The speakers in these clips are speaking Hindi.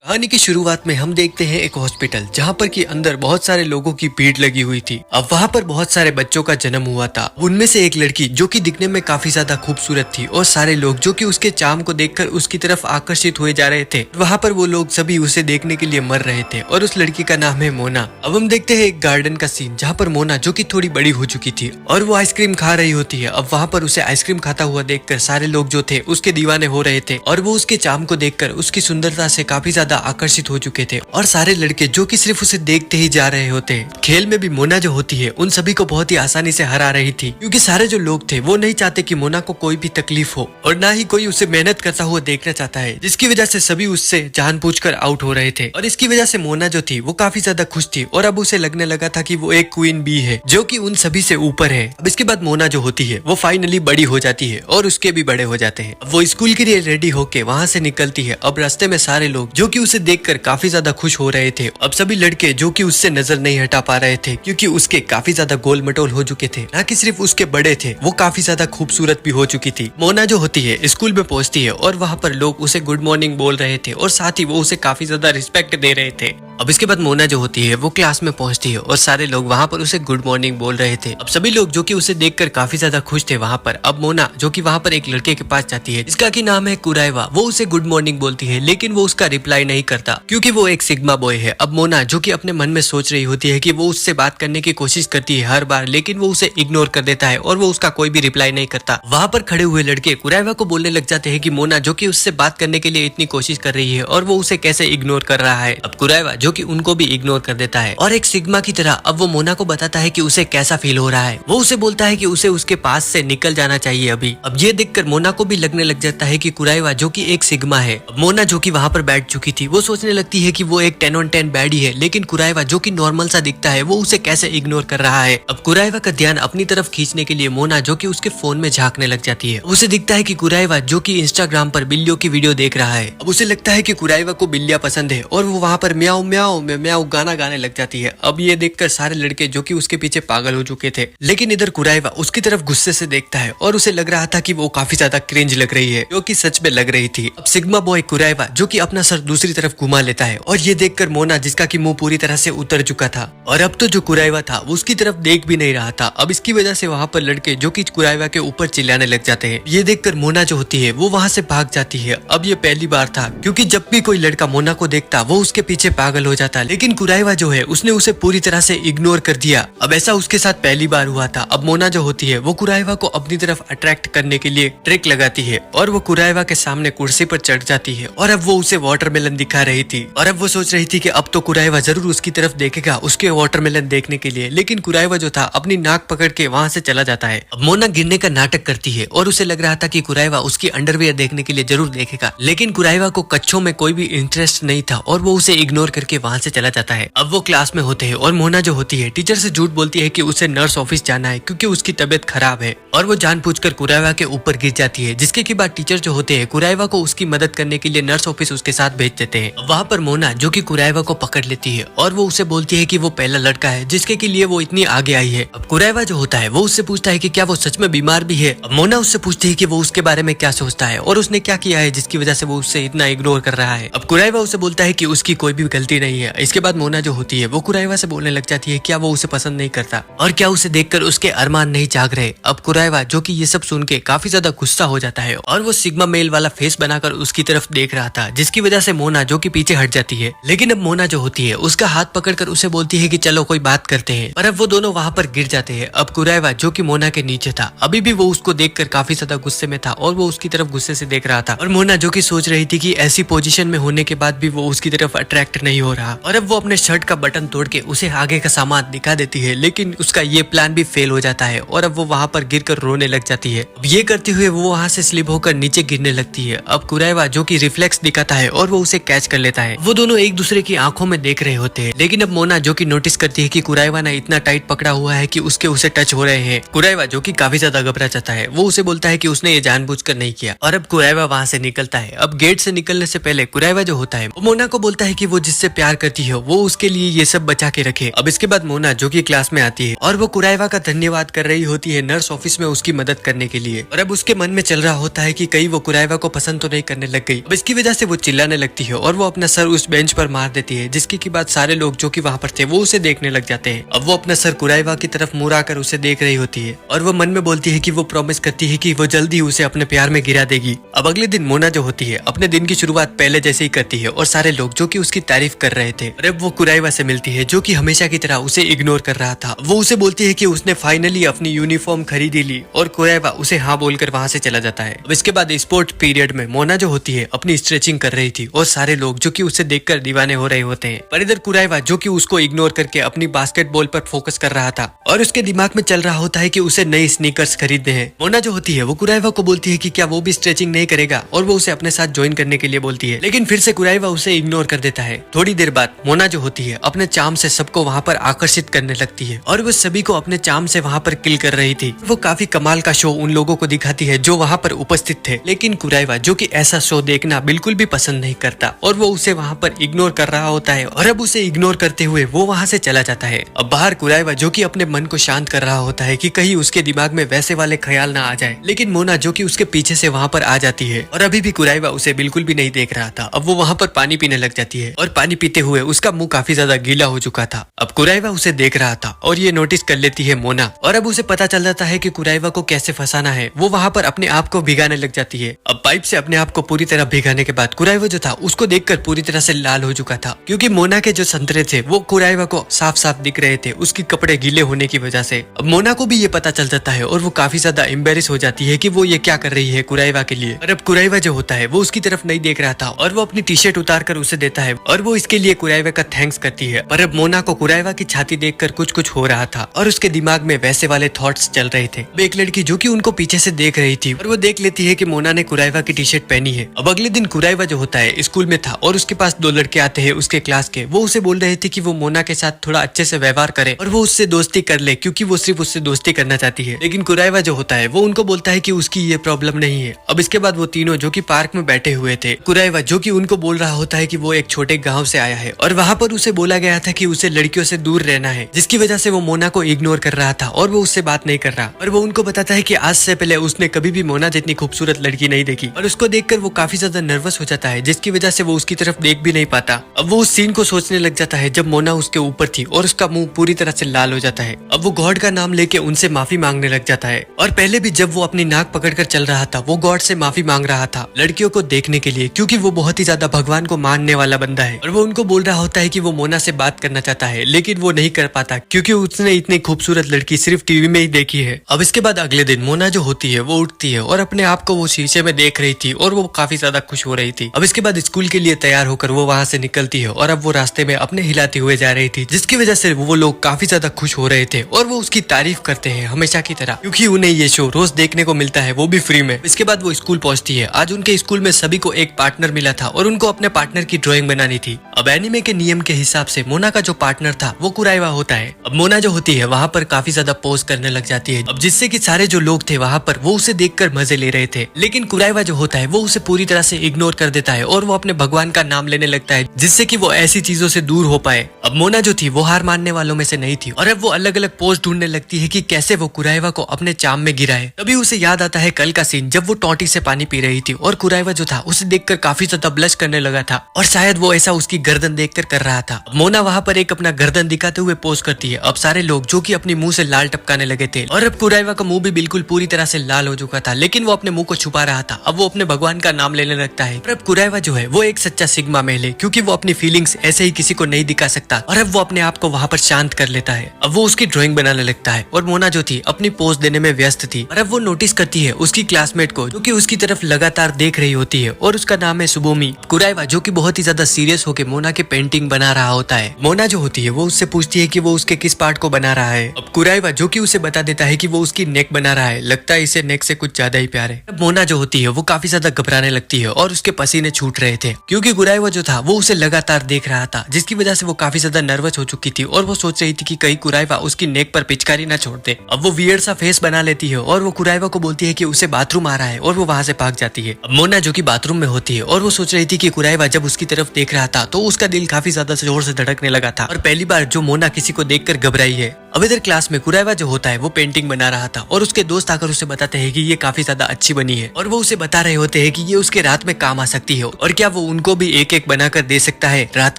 कहानी की शुरुआत में हम देखते हैं एक हॉस्पिटल जहाँ पर कि अंदर बहुत सारे लोगों की भीड़ लगी हुई थी। अब वहाँ पर बहुत सारे बच्चों का जन्म हुआ था। उनमें से एक लड़की जो कि दिखने में काफी ज्यादा खूबसूरत थी और सारे लोग जो कि उसके चार्म को देखकर उसकी तरफ आकर्षित हुए जा रहे थे। वहाँ पर वो लोग सभी उसे देखने के लिए मर रहे थे और उस लड़की का नाम है मोना। अब हम देखते हैं एक गार्डन का सीन जहाँ पर मोना जो कि थोड़ी बड़ी हो चुकी थी और वो आइसक्रीम खा रही होती है। अब वहाँ पर उसे आइसक्रीम खाता हुआ देखकर सारे लोग जो थे उसके दीवाने हो रहे थे और वो उसके चार्म को देखकर उसकी सुंदरता से काफी ज्यादा आकर्षित हो चुके थे और सारे लड़के जो कि सिर्फ उसे देखते ही जा रहे होते। खेल में भी मोना जो होती है उन सभी को बहुत ही आसानी से हरा रही थी क्योंकि सारे जो लोग थे वो नहीं चाहते कि मोना को कोई भी तकलीफ हो और ना ही कोई उसे मेहनत करता हुआ देखना चाहता है, जिसकी वजह से सभी उससे जानबूझकर आउट हो रहे थे। और इसकी वजह से मोना जो थी वो काफी ज्यादा खुश थी और अब उसे लगने लगा था कि वो एक क्वीन बी है जो कि उन सभी से ऊपर है। अब इसके बाद मोना जो होती है वो फाइनली बड़ी हो जाती है और उसके भी बड़े हो जाते हैं। वो स्कूल के लिए रेडी होके वहाँ से निकलती है। अब रास्ते में सारे लोग जो कि उसे देखकर काफी ज्यादा खुश हो रहे थे। अब सभी लड़के जो कि उससे नजर नहीं हटा पा रहे थे क्योंकि उसके काफी ज्यादा गोल मटोल हो चुके थे, ना कि सिर्फ उसके बड़े थे, वो काफी ज्यादा खूबसूरत भी हो चुकी थी। मोना जो होती है स्कूल में पहुंचती है और वहाँ पर लोग उसे गुड मॉर्निंग बोल रहे थे और साथ ही वो उसे काफी ज्यादा रिस्पेक्ट दे रहे थे। अब इसके बाद मोना जो होती है वो क्लास में पहुंचती है और सारे लोग वहाँ पर उसे गुड मॉर्निंग बोल रहे थे। अब सभी लोग जो कि उसे देखकर काफी ज्यादा खुश थे वहाँ पर। अब मोना जो कि वहाँ पर एक लड़के के पास जाती है जिसका की नाम है कुराइवा, वो उसे गुड मॉर्निंग बोलती है लेकिन वो उसका रिप्लाई नहीं करता क्योंकि वो एक सिग्मा बॉय है। अब मोना जो कि अपने मन में सोच रही होती है कि वो उससे बात करने की कोशिश करती है हर बार, लेकिन वो उसे इग्नोर कर देता है और वो उसका कोई भी रिप्लाई नहीं करता। वहाँ पर खड़े हुए लड़के कुराइवा को बोलने लग जाते हैं कि मोना जो कि उससे बात करने के लिए इतनी कोशिश कर रही है और वो उसे कैसे इग्नोर कर रहा है। अब कुराइवा जो कि उनको भी इग्नोर कर देता है और एक सिग्मा की तरह अब वो मोना को बताता है कि उसे कैसा फील हो रहा है। वो उसे बोलता है कि उसे उसके पास से निकल जाना चाहिए अभी। अब ये देखकर मोना को भी लगने लग जाता है कि कुराइवा जो कि एक सिग्मा है। अब मोना जो कि वहाँ पर बैठ चुकी थी वो सोचने लगती है कि वो एक 10 on 10 बैडी है, लेकिन कुराइवा जो कि नॉर्मल सा दिखता है वो उसे कैसे इग्नोर कर रहा है। अब कुराइवा का ध्यान अपनी तरफ खींचने के लिए मोना जो कि उसके फोन में झांकने लग जाती है। उसे दिखता है कि कुराइवा जो कि इंस्टाग्राम पर बिल्लियों की वीडियो देख रहा है। अब उसे लगता है कि कुराइवा को बिल्लियां पसंद है और वो वहाँ पर म्याऊ म्याऊ म्याऊ गाना गाने लग जाती है। अब ये देखकर सारे लड़के जो कि उसके पीछे पागल हो चुके थे, लेकिन इधर कुराइवा उसकी तरफ गुस्से से देखता है और उसे लग रहा था कि वो काफी ज्यादा क्रिंज लग रही है, जो कि सच में लग रही थी। अब सिग्मा बॉय कुराइवा जो कि अपना सर दूसरी तरफ घुमा लेता है और ये देखकर मोना जिसका कि मुंह पूरी तरह से उतर चुका था और अब तो जो कुराइवा था वो उसकी तरफ देख भी नहीं रहा था। अब इसकी वजह से वहाँ पर लड़के जो कि कुराइवा के ऊपर चिल्लाने लग जाते हैं। ये देखकर मोना जो होती है वो वहाँ से भाग जाती है। अब ये पहली बार था क्योंकि जब भी कोई लड़का मोना को देखता वो उसके पीछे पागल हो जाता, लेकिन कुराइवा जो है उसने उसे पूरी तरह से इग्नोर कर दिया। अब ऐसा उसके साथ पहली बार हुआ था। अब मोना जो होती है वो कुराइवा को अपनी तरफ अट्रैक्ट करने के लिए ट्रिक लगाती है और वो कुराइवा के सामने कुर्सी पर चढ़ जाती है और अब वो उसे वाटरमेलन दिखा रही थी और अब वो सोच रही थी कि अब तो कुराइवा जरूर उसकी तरफ देखेगा उसके वाटरमेलन देखने के लिए, लेकिन कुराइवा जो था अपनी नाक पकड़ के वहाँ से चला जाता है। अब मोना गिरने का नाटक करती है और उसे लग रहा था कि कुराइवा उसकी अंडरवियर देखने के लिए जरूर देखेगा, लेकिन कुराइवा को कच्छों में कोई भी इंटरेस्ट नहीं था और वो उसे इग्नोर करके वहाँ से चला जाता है। अब वो क्लास में होते हैं और मोना जो होती है टीचर से झूठ बोलती है कि उसे नर्स ऑफिस जाना है क्योंकि उसकी तबीयत खराब है और वो जानबूझकर कुराइवा के ऊपर गिर जाती है, जिसके के बाद टीचर जो होते हैं कुराइवा को उसकी मदद करने के लिए नर्स ऑफिस उसके साथ भेज देते हैं। वहाँ पर मोना जो कि कुराइवा को पकड़ लेती है और वो उसे बोलती है कि वो पहला लड़का है जिसके के लिए वो इतनी आगे आई है। अब कुराइवा जो होता है वो उससे पूछता है कि क्या वो सच में बीमार भी है। अब मोना उससे पूछती है कि वो उसके बारे में क्या सोचता है और उसने क्या किया है जिसकी वजह से वो उससे इतना इग्नोर कर रहा है। अब कुराइवा उसे बोलता है कि उसकी कोई भी गलती नहीं है। इसके बाद मोना जो होती है वो कुराइवा से बोलने लग जाती है क्या वो उसे पसंद नहीं करता और क्या उसे देखकर उसके अरमान नहीं जाग रहे। अब कुराइवा जो कि ये सब सुन के काफी ज्यादा गुस्सा हो जाता है और वो सिग्मा मेल वाला फेस बनाकर उसकी तरफ देख रहा था, जिसकी वजह से मोना जो कि पीछे हट जाती है। लेकिन अब मोना जो होती है उसका हाथ पकड़कर उसे बोलती है कि चलो कोई बात करते हैं, पर अब वो दोनों वहाँ पर गिर जाते हैं। अब कुराइवा जो कि मोना के नीचे था अभी भी वो उसको देखकर काफी ज्यादा गुस्से में था और वो उसकी तरफ गुस्से से देख रहा था और मोना जो कि सोच रही थी कि ऐसी पोजीशन में होने के बाद भी वो उसकी तरफ अट्रैक्ट नहीं हो रहा और अब वो अपने शर्ट का बटन तोड़ के उसे आगे का सामान दिखा देती है, लेकिन उसका ये प्लान भी फेल हो जाता है और अब वो वहाँ पर गिरकर रोने लग जाती है। अब ये करते हुए वो वहाँ से स्लिप होकर नीचे गिरने लगती है। अब कुराइवा जो कि रिफ्लेक्स दिखाता है और वो उसे कैच कर लेता है। वो दोनों एक दूसरे की आंखों में देख रहे होते हैं, लेकिन अब मोना जो कि नोटिस करती है कि कुराइवा ने इतना टाइट पकड़ा हुआ है कि उसके उसे टच हो रहे हैं। कुराइवा जो कि काफी ज्यादा घबरा जाता है, वो उसे बोलता है कि उसने ये जानबूझकर नहीं किया और अब कुराइवा वहाँ से निकलता है। अब गेट से निकलने से पहले कुराइवा जो होता है वो मोना को बोलता है कि वो जिससे प्यार करती है वो उसके लिए ये सब बचा के रखे। अब इसके बाद मोना जो कि क्लास में आती है और वो कुराइवा का धन्यवाद कर रही होती है नर्स ऑफिस में उसकी मदद करने के लिए। और अब उसके मन में चल रहा होता है कि कहीं वो कुराइवा को पसंद तो नहीं करने लग गई। अब इसकी वजह से वो चिल्लाने लगती है और वो अपना सर उस बेंच पर मार देती है, जिसके की बाद सारे लोग जो कि वहाँ पर थे वो उसे देखने लग जाते हैं। अब वो अपना सर कुराइवा की तरफ मुड़ा कर उसे देख रही होती है और वो मन में बोलती है कि वो प्रॉमिस करती है कि वो जल्दी उसे अपने प्यार में गिरा देगी। अब अगले दिन मोना जो होती है अपने दिन की शुरुआत पहले जैसे ही करती है और सारे लोग जो कि उसकी तारीफ कर रहे थे। और अब वो कुराइवा से मिलती है जो कि हमेशा की तरह उसे इग्नोर कर रहा था। वो उसे बोलती है कि उसने फाइनली अपनी यूनिफॉर्म खरीदी ली और कुराइवा उसे हाँ बोलकर वहाँ से चला जाता है। अब इसके बाद स्पोर्ट पीरियड में मोना जो होती है अपनी स्ट्रेचिंग कर रही थी और सारे लोग जो कि उसे देखकर दीवाने हो रहे होते हैं। पर इधर कुराइवा जो कि उसको इग्नोर करके अपनी बास्केटबॉल पर फोकस कर रहा था और उसके दिमाग में चल रहा होता है कि उसे नई स्नीकर्स खरीदने हैं। मोना जो होती है वो कुराइवा को बोलती है कि क्या वो भी स्ट्रेचिंग नहीं करेगा और वो उसे अपने साथ ज्वाइन करने के लिए बोलती है, लेकिन फिर से कुराइवा उसे इग्नोर कर देता है। थोड़ी देर बाद मोना जो होती है अपने चार्म से सबको वहाँ पर आकर्षित करने लगती है और वो सभी को अपने चार्म से वहाँ पर किल कर रही थी। वो काफी कमाल का शो उन लोगों को दिखाती है जो वहाँ पर उपस्थित थे, लेकिन कुराइवा जो कि ऐसा शो देखना बिल्कुल भी पसंद नहीं करता और वो उसे वहाँ पर इग्नोर कर रहा होता है। और अब उसे इग्नोर करते हुए वो वहाँ से चला जाता है। अब बाहर कुराइवा जो कि अपने मन को शांत कर रहा होता है कि कहीं उसके दिमाग में वैसे वाले ख्याल ना आ जाए, लेकिन मोना जो कि उसके पीछे से वहाँ पर आ जाती है और अभी भी कुराइवा उसे बिल्कुल भी नहीं देख रहा था। अब वो वहाँ पर पानी पीने लग जाती है और पानी पीते हुए उसका मुंह काफी ज्यादा गीला हो चुका था। अब कुराइवा उसे देख रहा था और ये नोटिस कर लेती है मोना और अब उसे पता चल जाता है कि कुराइवा को कैसे फंसाना है। वो वहाँ पर अपने आप को भिगाने लग जाती है। अब पाइप से अपने आप को पूरी तरह भिगाने के बाद कुराइवा जो था उसको देखकर पूरी तरह से लाल हो चुका था, क्योंकि मोना के जो संतरे थे वो कुराइवा को साफ साफ दिख रहे थे उसके कपड़े गीले होने की वजह से। अब मोना को भी ये पता चल जाता है और वो काफी ज्यादा एम्बेरस हो जाती है कि वो ये क्या कर रही है कुराइवा के लिए। और अब कुराइवा जो होता है वो उसकी तरफ नहीं देख रहा था और वो अपनी टी शर्ट उतार कर उसे देता है और वो इसके लिए कुराइवा का थैंक्स करती है। पर अब मोना को कुराइवा की छाती देखकर कुछ हो रहा था और उसके दिमाग में वैसे वाले थॉट्स चल रहे थे। एक लड़की जो कि उनको पीछे से देख रही थी और वो देख लेती है कि मोना ने कुराइवा की टी शर्ट पहनी है। अब अगले दिन कुराइवा जो होता है स्कूल में था और उसके पास दो लड़के आते हैं उसके क्लास के। वो उसे बोल रहे थे कि वो मोना के साथ थोड़ा अच्छे से व्यवहार करे और वो उससे दोस्ती कर ले, क्योंकि वो सिर्फ उससे दोस्ती करना चाहती है। लेकिन कुराइवा जो होता है वो उनको बोलता है कि उसकी ये प्रॉब्लम नहीं है। अब इसके बाद वो तीनों जो कि पार्क में बैठे हुए थे, कुराइवा जो कि उनको बोल रहा होता है कि वो एक छोटे गांव से आया है और वहाँ पर उसे बोला गया था कि उसे लड़कियों से दूर रहना है, जिसकी वजह से वो मोना को इग्नोर कर रहा था और वो उससे बात नहीं कर रहा। और वो उनको बताता है कि आज से पहले उसने कभी भी मोना जितनी खूबसूरत लड़की नहीं देखी और उसको देखकर वो काफी ज्यादा नर्वस हो जाता है, जिसकी वजह से वो उसकी तरफ देख भी नहीं पाता। अब वो उस सीन को सोचने लग जाता है जब मोना उसके ऊपर थी और उसका मुंह पूरी तरह से लाल हो जाता है। अब वो गॉड का नाम लेके उनसे माफी मांगने लग जाता है और पहले भी जब वो अपनी नाक पकड़कर चल रहा था वो गॉड से माफी मांग रहा था लड़कियों को देखने के लिए, क्योंकि वो बहुत ही ज्यादा भगवान को मानने वाला बंदा है। और वो उनको बोल रहा होता है कि वो मोना से बात करना चाहता है, लेकिन वो नहीं कर पाता क्योंकि उसने इतनी खूबसूरत लड़की सिर्फ टीवी में ही देखी है। अब इसके बाद अगले दिन मोना जो होती है वो उठती है और अपने आप को वो शीशे में देख रही थी और वो काफी ज्यादा खुश हो रही थी। अब इसके बाद स्कूल के लिए तैयार होकर वो वहाँ से निकलती है और अब वो रास्ते में अपने हिलाते हुए जा रही थी, जिसकी वजह से वो लोग काफी ज्यादा खुश हो रहे थे और वो उसकी तारीफ करते हैं हमेशा की तरह, क्योंकि उन्हें ये शो रोज देखने को मिलता है, वो भी फ्री में। इसके बाद वो स्कूल पहुंचती है। आज उनके स्कूल में सभी को एक पार्टनर मिला था और उनको अपने पार्टनर की ड्राइंग बनानी थी। अब एनिमे के नियम के हिसाब से मोना का जो पार्टनर था वो कुराइवा होता है। अब मोना जो होती है वहाँ पर काफी ज्यादा पोज करने लग जाती है, अब जिससे कि सारे जो लोग थे वहाँ पर वो उसे देखकर मजे ले रहे थे। लेकिन कुराइवा जो होता है वो उसे पूरी तरह से इग्नोर कर देता है और वो अपने भगवान का नाम लेने लगता है, जिससे कि वो ऐसी चीजों से दूर हो पाए। अब मोना जो थी वो हार मानने वालों में से नहीं थी और अब वो अलग अलग पोज ढूंढने लगती है कि कैसे वो कुराइवा को अपने चाम में गिराए। तभी उसे याद आता है कल का सीन जब वो टोटी से पानी पी रही थी और कुराइवा जो था उसे देखकर काफी ज्यादा ब्लश करने लगा था और शायद वो ऐसा उसकी गर्दन देखकर कर रहा था। मोना वहाँ पर एक अपना गर्दन दिखाते हुए पोज करती है। अब सारे लोग जो कि अपने मुंह से लाल टपकाने लगे थे और अब कुराइवा का मुंह भी बिल्कुल पूरी तरह से लाल हो चुका था, लेकिन वो अपने मुंह को छुपा रहा था। अब वो अपने भगवान का नाम लेने लगता है। अब कुराइवा जो है वो एक सच्चा सिग्मा मेल है, क्योंकि वो अपनी फीलिंग्स ऐसे ही किसी को नहीं दिखा सकता और अब वो अपने आप को वहाँ पर शांत कर लेता है। अब वो उसकी ड्राइंग बनाने लगता है और मोना जो थी अपनी पोज देने में व्यस्त थी और अब वो नोटिस करती है उसकी क्लासमेट को जो कि उसकी तरफ लगातार देख रही होती है और उसका नाम है सुबोमी। कुराइवा जो कि बहुत ही ज्यादा सीरियस होकर मोना के पेंटिंग बना रहा होता है। मोना जो होती है वो उससे पूछती है कि वो उसके किस पार्ट को बना रहा है। अब कुराइवा जो कि उसे बता देता है कि वो उसकी नेक बना रहा है, लगता है इसे नेक से कुछ ज्यादा ही प्यार है। अब मोना जो होती है वो काफी ज्यादा घबराने लगती है और उसके पसीने छूट रहे थे, क्योंकि कुराइवा जो था वो उसे लगातार देख रहा था, जिसकी वजह से वो काफी ज्यादा नर्वस हो चुकी थी और वो सोच रही थी कि कहीं कुराइवा उसकी नेक पर पिचकारी ना छोड़ दे। अब वो वियर्ड सा फेस बना लेती है और वो कुराइवा को बोलती है कि उसे बाथरूम आ रहा है और वो वहाँ से भाग जाती है। अब मोना जो कि बाथरूम में होती है और वो सोच रही थी कि कुराइवा जब उसकी तरफ देख रहा था तो वो उसका दिल काफी ज्यादा जोर से धड़कने लगा था और पहली बार जो मोना किसी को देखकर घबराई है। अब इधर क्लास में कुराइवा जो होता है वो पेंटिंग बना रहा था और उसके दोस्त आकर उसे बताते हैं कि ये काफी ज्यादा अच्छी बनी है और वो उसे बता रहे होते हैं कि ये उसके रात में काम आ सकती है और क्या वो उनको भी एक एक बनाकर दे सकता है रात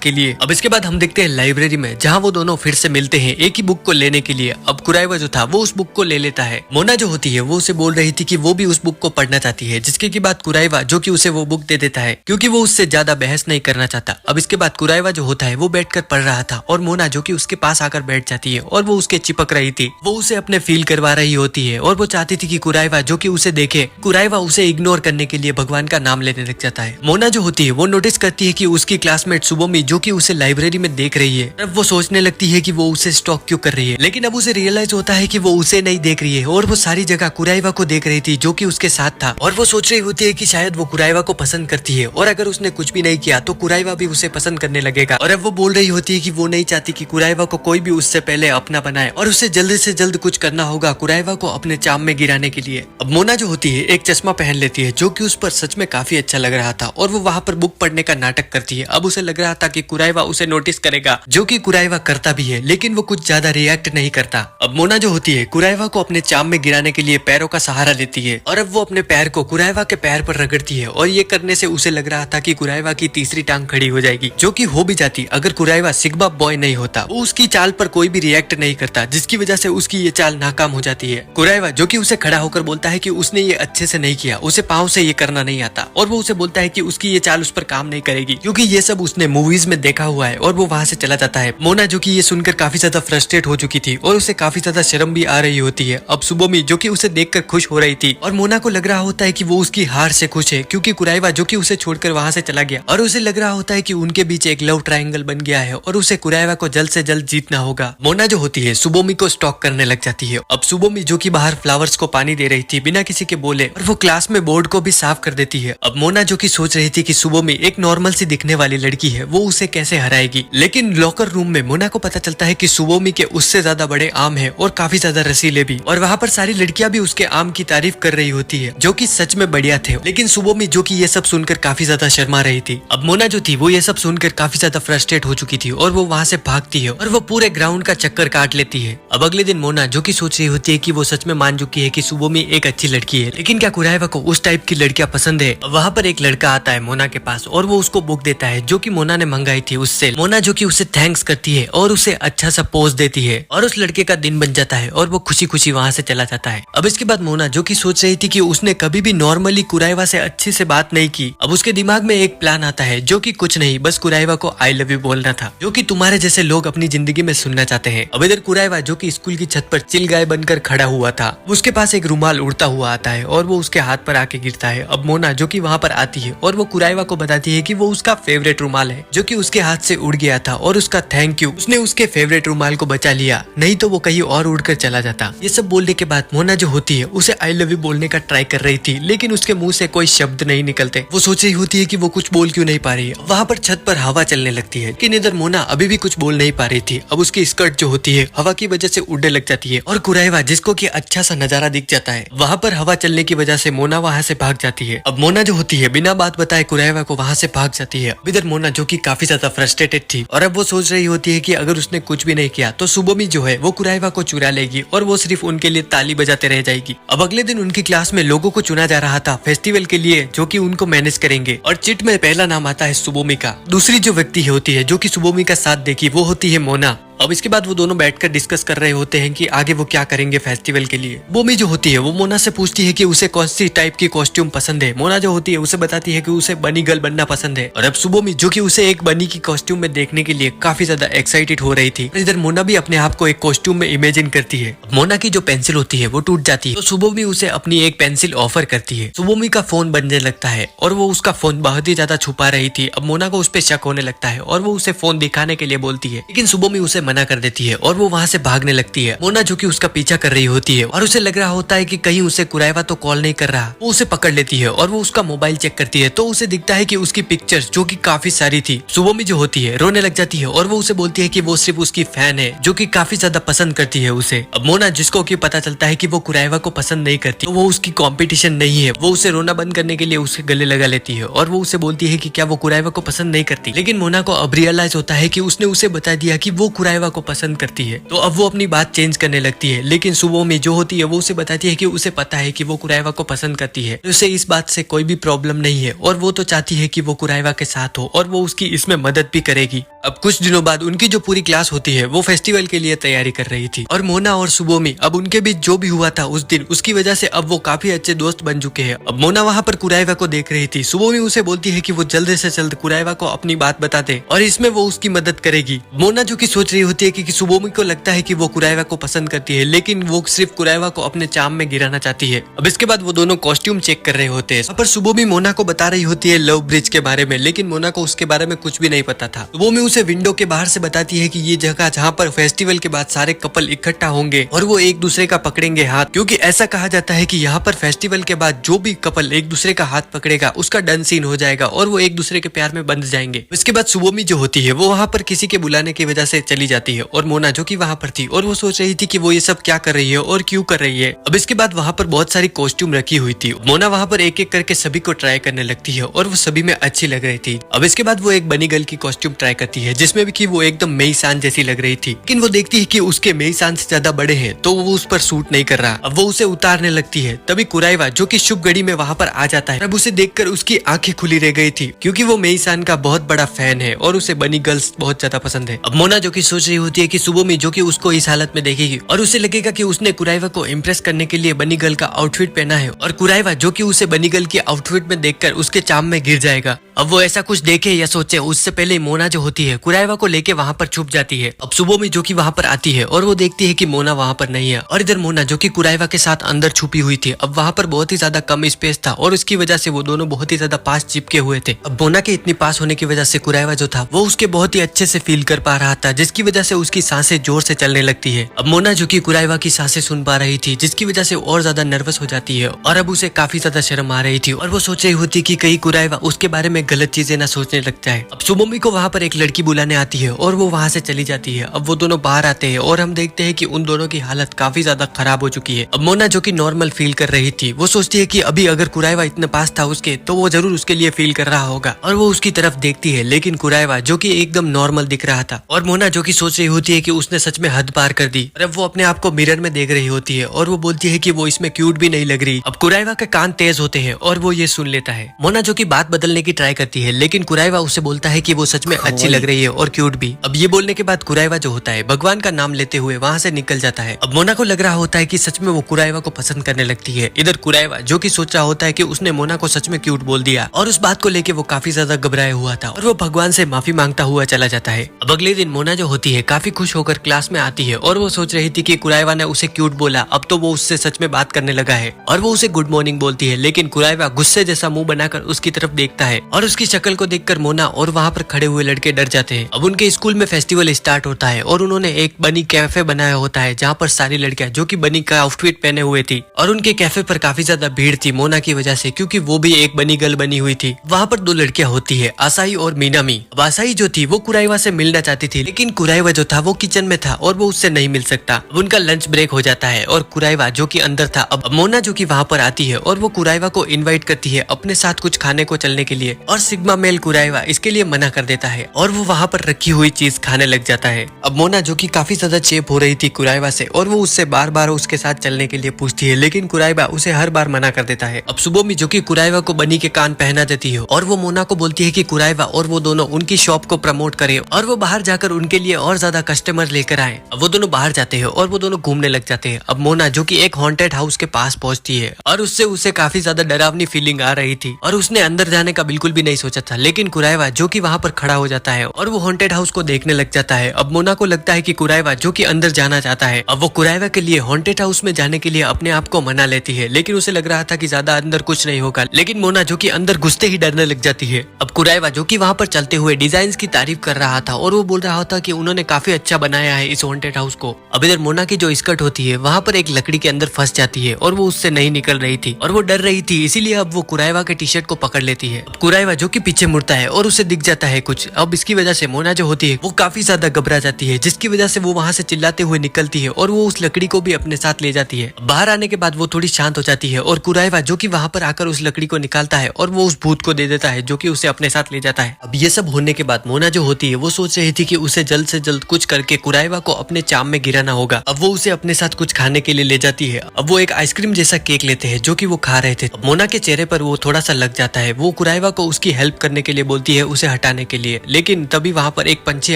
के लिए। अब इसके बाद हम देखते हैं लाइब्रेरी में, जहाँ वो दोनों फिर से मिलते हैं एक ही बुक को लेने के लिए। अब कुराइवा जो था वो उस बुक को ले लेता है। मोना जो होती है वो उसे बोल रही थी कि वो भी उस बुक को पढ़ना चाहती है, जिसके की बात कुराइवा जो कि उसे वो बुक दे देता है क्योंकि वो उससे ज्यादा बहस नहीं करना चाहता। अब इसके बाद कुराइवा जो होता है वो बैठकर पढ़ रहा था और मोना जो कि उसके पास आकर बैठ जाती है और वो उसके चिपक रही थी। वो उसे अपने फील करवा रही होती है और वो चाहती थी कि कुराइवा जो कि उसे देखे। कुराइवा उसे इग्नोर करने के लिए भगवान का नाम लेने लग जाता है। मोना जो होती है वो नोटिस करती है कि उसकी क्लासमेट सुबोमी जो कि उसे लाइब्रेरी में देख रही है। अब वो सोचने लगती है कि वो उसे स्टॉक क्यों कर रही है, लेकिन अब उसे रियलाइज होता है कि वो उसे नहीं देख रही है और वो सारी जगह कुराइवा को देख रही थी जो कि उसके साथ था। और वो सोच रही होती है कि शायद वो कुराइवा को पसंद करती है और अगर उसने कुछ भी नहीं किया तो कुराइवा भी उसे पसंद करने लगेगा। और अब वो बोल रही होती है कि वो नहीं चाहती कि कुराइवा को कोई भी उससे पहले अपना बनाए और उसे जल्द से जल्द कुछ करना होगा कुराइवा को अपने चाम में गिराने के लिए। अब मोना जो होती है एक चश्मा पहन लेती है जो कि उस पर सच में काफी अच्छा लग रहा था और वो वहाँ पर बुक पढ़ने का नाटक करती है। अब उसे लग रहा था कि कुराइवा उसे नोटिस करेगा, जो कि कुराइवा करता भी है, लेकिन वो कुछ ज्यादा रिएक्ट नहीं करता। अब मोना जो होती है कुराइवा को अपने चाम में गिराने के लिए पैरों का सहारा लेती है और अब वो अपने पैर को कुराइवा के पैर पर रगड़ती है और ये करने से उसे लग रहा था कि कुराइवा की तीसरी टांग खड़ी हो जाएगी, जो कि हो भी जाती अगर कुराइवा सिग्मा बॉय नहीं होता। वो उसकी चाल पर कोई भी रिएक्ट नहीं करता, जिसकी वजह से उसकी ये चाल नाकाम हो जाती है। कुराइवा जो कि उसे खड़ा होकर बोलता है कि उसने ये अच्छे से नहीं किया, उसे पाँव से ये करना नहीं आता और वो उसे बोलता है कि उसकी ये चाल उस पर काम नहीं करेगी क्योंकि ये सब उसने मूवीज में देखा हुआ है और वो वहाँ से चला जाता है। मोना जो कि ये सुनकर काफी ज्यादा फ्रस्ट्रेट हो चुकी थी और उसे काफी ज्यादा शर्म भी आ रही होती है। अब सुबोमी जो कि उसे देखकर खुश हो रही थी और मोना को लग रहा होता है कि वो उसकी हार से खुश है क्योंकि कुराइवा जो कि उसे छोड़कर वहाँ से चला गया और उसे लग रहा होता है कि उनके बीच एक लव ट्रायंगल बन गया है और उसे कुराइवा को जल्द से जल्द जीतना होगा। मोना जो होती है सुबोमी को स्टॉक करने लग जाती है। अब सुबोमी जो कि बाहर फ्लावर्स को पानी दे रही थी बिना किसी के बोले और वो क्लास में बोर्ड को भी साफ कर देती है। अब मोना जो कि सोच रही थी कि सुबोमी एक नॉर्मल सी दिखने वाली लड़की है, वो उसे कैसे हराएगी, लेकिन लॉकर रूम में मोना को पता चलता है कि सुबोमी के उससे ज्यादा बड़े आम है और काफी ज्यादा रसीले भी, और वहाँ पर सारी लड़कियां भी उसके आम की तारीफ कर रही होती है जो कि सच में बढ़िया थे। लेकिन सुबोमी जो कि ये सब सुनकर काफी ज्यादा शर्मा रही थी। अब मोना जो थी वो ये सब सुनकर काफी ज्यादा फ्रस्ट्रेट हो चुकी थी और वो वहाँ से भागती है और वो पूरे ग्राउंड का चक्कर काट लेती है। अब अगले दिन मोना जो कि सोच रही होती है कि वो सच में मान चुकी है कि सुबोमी एक अच्छी लड़की है, लेकिन क्या कुराइवा को उस टाइप की लड़कियां पसंद है। वहाँ पर एक लड़का आता है मोना के पास और वो उसको बुक देता है जो कि मोना ने मंगाई थी उससे। मोना जो कि उसे थैंक्स करती है और उसे अच्छा सा पोज देती है और उस लड़के का दिन बन जाता है और वो खुशी खुशी वहाँ से चला जाता है। अब इसके बाद मोना जो कि सोच रही थी कि उसने कभी भी नॉर्मली कुराइवा से अच्छे से बात नहीं की, अब उसके दिमाग में एक प्लान आता है जो कि कुछ नहीं, बस कुराइवा को आई लव यू बोलना था, जो कि तुम्हारे जैसे लोग अपनी जिंदगी में सुनना चाहते हैं। अब इधर कुराइवा जो कि स्कूल की छत पर चिल गाय बनकर खड़ा हुआ था, उसके पास एक रुमाल उड़ता हुआ आता है और वो उसके हाथ पर आके गिरता है। अब मोना जो कि वहाँ पर आती है और वो कुराइवा को बताती है कि वो उसका फेवरेट रुमाल है जो कि उसके हाथ से उड़ गया था और उसका थैंक यू, उसने उसके फेवरेट रुमाल को बचा लिया, नहीं तो वो कहीं और उड़कर चला जाता। ये सब बोलने के बाद मोना जो होती है उसे आई लव यू बोलने का ट्राई कर रही थी, लेकिन उसके मुंह से कोई शब्द नहीं निकलते। वो सोच रही होती है कि वो कुछ बोल क्यों नहीं पा रही है। वहाँ पर छत पर हवा चलने लगती है, लेकिन इधर मोना अभी भी कुछ बोल नहीं पा रही थी। अब उसकी स्कर्ट जो होती है हवा की वजह से उड़ने लग जाती है और कुराइवा जिसको कि अच्छा सा नजारा दिख जाता है, वहाँ पर हवा चलने की वजह से मोना वहाँ से भाग जाती है। अब मोना जो होती है बिना बात बताए कुराइवा को वहाँ से भाग जाती है। इधर मोना जो कि काफी ज्यादा फ्रस्ट्रेटेड थी और अब वो सोच रही होती है कि अगर उसने कुछ भी नहीं किया तो सुबोमी जो है वो कुराइवा को चुरा लेगी और वो सिर्फ उनके लिए ताली बजाते रह जाएगी। अब अगले दिन उनकी क्लास में लोगों को चुना जा रहा था फेस्टिवल के लिए जो कि उनको मैनेज करेंगे और चिट में पहला नाम आता है सुबोमी का। दूसरी जो व्यक्ति होती है जो कि सुबोमी का साथ देगी वो होती है मोना। अब इसके बाद वो दोनों बैठकर डिस्कस कर रहे होते हैं कि आगे वो क्या करेंगे फेस्टिवल के लिए। बोमी जो होती है वो मोना से पूछती है कि उसे कौन सी टाइप की कॉस्ट्यूम पसंद है। मोना जो होती है उसे बताती है कि उसे बनी गर्ल बनना पसंद है और अब सुबोमी जो कि उसे एक बनी की कॉस्ट्यूम में देखने के लिए काफी ज्यादा एक्साइटेड हो रही थी। इधर मोना भी अपने आप को एक कॉस्ट्यूम में इमेजिन करती है। मोना की जो पेंसिल होती है वो टूट जाती है तो सुबोमी उसे अपनी एक पेंसिल ऑफर करती है। सुबोमी का फोन बजने लगता है और वो उसका फोन बहुत ही ज्यादा छुपा रही थी। अब मोना को उस पर शक होने लगता है और वो उसे फोन दिखाने के लिए बोलती है, लेकिन सुबोमी उसे मना कर देती है और वो वहाँ से भागने लगती है। मोना जो कि उसका पीछा कर रही होती है और उसे लग रहा होता है कि कहीं उसे कुराइवा तो कॉल नहीं कर रहा। वो उसे पकड़ लेती है और वो उसका मोबाइल चेक करती है तो उसे दिखता है कि उसकी पिक्चर्स जो कि काफी सारी थी। सुबोमी जो होती है रोने लग जाती है और वो उसे बोलती है कि वो सिर्फ उसकी फैन है जो कि काफी ज्यादा पसंद करती है उसे। अब मोना जिसको कि पता चलता है कि वो कुराइवा को पसंद नहीं करती, तो वो उसकी कंपटीशन नहीं है, वो उसे रोना बंद करने के लिए उसके गले लगा लेती है और वो उसे बोलती है कि क्या वो कुराइवा को पसंद नहीं करती। लेकिन मोना को अब रियलाइज होता है कि उसने उसे बता दिया कि वो कुराइवा को पसंद करती है, तो अब वो अपनी बात चेंज करने लगती है। लेकिन सुबोमी जो होती है वो उसे बताती है कि उसे पता है कि वो कुराइवा को पसंद करती है, तो उसे इस बात से कोई भी प्रॉब्लम नहीं है और वो तो चाहती है कि वो कुराइवा के साथ हो और वो उसकी इसमें मदद भी करेगी। अब कुछ दिनों बाद उनकी जो पूरी क्लास होती है वो फेस्टिवल के लिए तैयारी कर रही थी और मोना और सुबोमी अब उनके बीच जो भी हुआ था उस दिन, उसकी वजह से अब वो काफी अच्छे दोस्त बन चुके हैं। अब मोना वहाँ पर कुराइवा को देख रही थी। सुबोमी उसे बोलती है कि वो जल्द से जल्द कुराइवा को अपनी बात बता दे और इसमें वो उसकी मदद करेगी। मोना जो कि सोच रही होती है कि सुबोमी को लगता है कि वो कुराइवा को पसंद करती है, लेकिन वो सिर्फ कुराइवा को अपने चाम में गिराना चाहती है। अब इसके बाद वो दोनों कॉस्ट्यूम चेक कर रहे होते हैं। पर सुबोमी मोना को बता रही होती है लव ब्रिज के बारे में, लेकिन मोना को उसके बारे में कुछ भी नहीं पता था। सुबोमी उसे विंडो के बाहर से बताती है कि ये जगह जहाँ पर फेस्टिवल के बाद सारे कपल इकट्ठा होंगे और वो एक दूसरे का पकड़ेंगे हाथ, क्योंकि ऐसा कहा जाता है कि यहाँ पर फेस्टिवल के बाद जो भी कपल एक दूसरे का हाथ पकड़ेगा उसका डन सीन हो जाएगा और वो एक दूसरे के प्यार में बंध जाएंगे। इसके बाद सुबोमी जो होती है वो वहाँ पर किसी के बुलाने की वजह से चली जाती है और मोना जो कि वहाँ पर थी और वो सोच रही थी कि वो ये सब क्या कर रही है और क्यों कर रही है। अब इसके बाद वहाँ पर बहुत सारी कॉस्ट्यूम रखी हुई थी। मोना वहाँ पर एक एक करके सभी को ट्राई करने लगती है और वो सभी में अच्छी लग रही थी। अब इसके बाद वो एक बनी गर्ल की कॉस्ट्यूम ट्राई करती है जिसमें भी कि वो एकदम मेई सान जैसी लग रही थी, लेकिन वो देखती है कि उसके मेई सान से ज्यादा बड़े हैं तो वो उस पर सूट नहीं कर रहा। अब वो उसे उतारने लगती है। तभी कुराइवा जो कि शुभ घड़ी में वहाँ पर आ जाता है। अब उसे देखकर उसकी आंखें खुली रह गई थी क्योंकि वो मेई सान का बहुत बड़ा फैन है और उसे बनी गर्ल्स बहुत ज्यादा पसंद है। अब मोना जो कि सोच रही होती है कि सुबोमी जो कि उसको इस हालत में देखेगी और उसे लगेगा कि उसने कुराइवा को इम्प्रेस करने के लिए बनी गर्ल का आउटफिट पहना है और कुराइवा जो कि उसे बनी गर्ल की आउटफिट में देखकर उसके चाम में गिर जाएगा। अब वो ऐसा कुछ देखे या सोचे उससे पहले मोना जो होती है कुराइवा को लेके वहाँ पर छुप जाती है। अब सुबोमी जो कि वहाँ पर आती है और वो देखती है कि मोना वहाँ पर नहीं है और इधर मोना जो कि कुराइवा के साथ अंदर छुपी हुई थी। अब वहाँ पर बहुत ही ज्यादा कम स्पेस था और उसकी वजह से वो दोनों बहुत ही ज्यादा पास चिपके हुए थे। अब मोना के इतनी पास होने की वजह से कुराइवा जो था वो उसके बहुत ही अच्छे से फील कर पा रहा था, जिसकी वजह से उसकी सांसें जोर से चलने लगती है। अब मोना जो कि कुराइवा की सांसें सुन पा रही थी, जिसकी वजह से और ज्यादा नर्वस हो जाती है और अब उसे काफी ज्यादा शर्म आ रही थी और वो सोच रही होती कि कहीं कुराइवा उसके बारे में गलत चीजें ना सोचने लगता है। अब सुबोमी को वहाँ पर एक लड़की बुलाने आती है और वो वहाँ से चली जाती है। अब वो दोनों बाहर आते हैं और हम देखते हैं कि उन दोनों की हालत काफी ज्यादा खराब हो चुकी है। अब मोना जो कि नॉर्मल फील कर रही थी वो सोचती है कि अभी अगर कुराइवा इतने पास था उसके तो वो जरूर उसके लिए फील कर रहा होगा और वो उसकी तरफ देखती है, लेकिन कुराइवा जो कि एकदम नॉर्मल दिख रहा था और मोना जो कि सोच रही होती है कि उसने सच में हद पार कर दी और अब वो अपने आप को मिरर में देख रही होती है और वो बोलती है कि वो इसमें क्यूट भी नहीं लग रही। अब कुराइवा के कान तेज होते हैं और वो ये सुन लेता है। मोना जो कि बात बदलने की ट्राई करती है, लेकिन कुराइवा उसे बोलता है कि वो सच में अच्छी लग रही है और क्यूट भी। अब ये बोलने के बाद कुराइवा जो होता है भगवान का नाम लेते हुए वहाँ से निकल जाता है। अब मोना को लग रहा होता है कि सच में वो कुराइवा को पसंद करने लगती है। इधर कुराइवा जो कि सोच रहा होता है कि उसने मोना को सच में क्यूट बोल दिया और उस बात को लेके वो काफी ज्यादा घबराया हुआ था और वो भगवान से माफी मांगता हुआ चला जाता है। अब अगले दिन मोना जो होती है काफी खुश होकर क्लास में आती है और वो सोच रही थी कि कुराइवा ने उसे क्यूट बोला, अब तो वो उससे सच में बात करने लगा है और वो उसे गुड मॉर्निंग बोलती है। लेकिन कुराइवा गुस्से जैसा मुंह बनाकर उसकी तरफ देखता है और उसकी शक्ल को देखकर मोना और वहाँ पर खड़े हुए लड़के डर जाते हैं। अब उनके स्कूल में फेस्टिवल स्टार्ट होता है और उन्होंने एक बनी कैफे बनाया होता है जहाँ पर सारी लड़कियां जो कि बनी का आउटफिट पहने हुए थी और उनके कैफे पर काफी ज्यादा भीड़ थी मोना की वजह से, क्योंकि वो भी एक बनी गर्ल बनी हुई थी। वहाँ पर दो लड़कियां होती है, आसाई और मीनामी। अब आसाई जो थी वो कुराइवा से मिलना चाहती थी, लेकिन कुराइवा जो था वो किचन में था और वो उससे नहीं मिल सकता। अब उनका लंच ब्रेक हो जाता है और कुराइवा जो कि अंदर था। अब मोना जो कि वहाँ पर आती है और वो कुराइवा को इनवाइट करती है अपने साथ कुछ खाने को चलने के लिए और सिग्मा मेल कुराइवा इसके लिए मना कर देता है और वो वहाँ पर रखी हुई चीज खाने लग जाता है। अब मोना जो कि काफी ज्यादा चेप हो रही थी कुराइवा से और वो उससे बार बार उसके साथ चलने के लिए पूछती है, लेकिन कुराइवा उसे हर बार मना कर देता है। अब सुबोमी जो कि कुराइवा को बनी के कान पहना देती है और वो मोना को बोलती है कि कुराइवा और वो दोनों उनकी शॉप को प्रमोट करे और वो बाहर जाकर उनके लिए और ज्यादा कस्टमर लेकर आए। अब वो दोनों बाहर जाते हैं और वो दोनों घूमने लग जाते हैं। अब मोना जो कि एक हॉन्टेड हाउस के पास पहुंचती है और उससे उसे काफी ज्यादा डरावनी फीलिंग आ रही थी और उसने अंदर जाने का बिल्कुल भी नहीं सोचा था, लेकिन कुराइवा जो कि वहाँ पर खड़ा हो जाता है और वो हॉन्टेड हाउस को देखने लग जाता है। अब मोना को लगता है कि कुराइवा जो कि अंदर जाना चाहता है, अब वो कुराइवा के लिए हॉन्टेड हाउस में जाने के लिए अपने आप को मना लेती है, लेकिन उसे लग रहा था कि ज्यादा अंदर कुछ नहीं होगा। लेकिन मोना जो कि अंदर घुसते ही डरने लग जाती है। अब कुराइवा जो कि वहाँ पर चलते हुए डिजाइन की तारीफ कर रहा था और वो बोल रहा था कि उन्होंने काफी अच्छा बनाया है इस हॉन्टेड हाउस को। अब इधर मोना की जो स्कर्ट होती है वहाँ पर एक लकड़ी के अंदर फंस जाती है और वो उससे नहीं निकल रही थी और वो डर रही थी, इसीलिए अब वो कुराइवा के टी शर्ट को पकड़ लेती है। अब कुराइवा जो कि पीछे मुड़ता है और उसे दिख जाता है कुछ। अब इसकी वजह से मोना जो होती है वो काफी ज्यादा घबरा जाती है, जिसकी वजह से वो वहाँ से चिल्लाते हुए निकलती है और वो उस लकड़ी को भी अपने साथ ले जाती है। बाहर आने के बाद वो थोड़ी शांत हो जाती है और कुराइवा जो कि वहाँ पर आकर उस लकड़ी को निकालता है और वो उस भूत को दे देता है जो कि उसे अपने साथ ले जाता है। अब ये सब होने के बाद मोना जो होती है वो सोच रही थी कि उसे जल्द से जल्द कुछ करके कुराइवा को अपने चाम में गिराना होगा। अब वो उसे अपने साथ कुछ खाने के लिए ले जाती है। अब वो एक आइसक्रीम जैसा केक लेते हैं जो कि वो खा रहे थे। अब मोना के चेहरे पर वो थोड़ा सा लग जाता है। वो कुराइवा को उसकी हेल्प करने के लिए बोलती है, उसे हटाने के लिए, लेकिन तभी वहाँ पर एक पंछी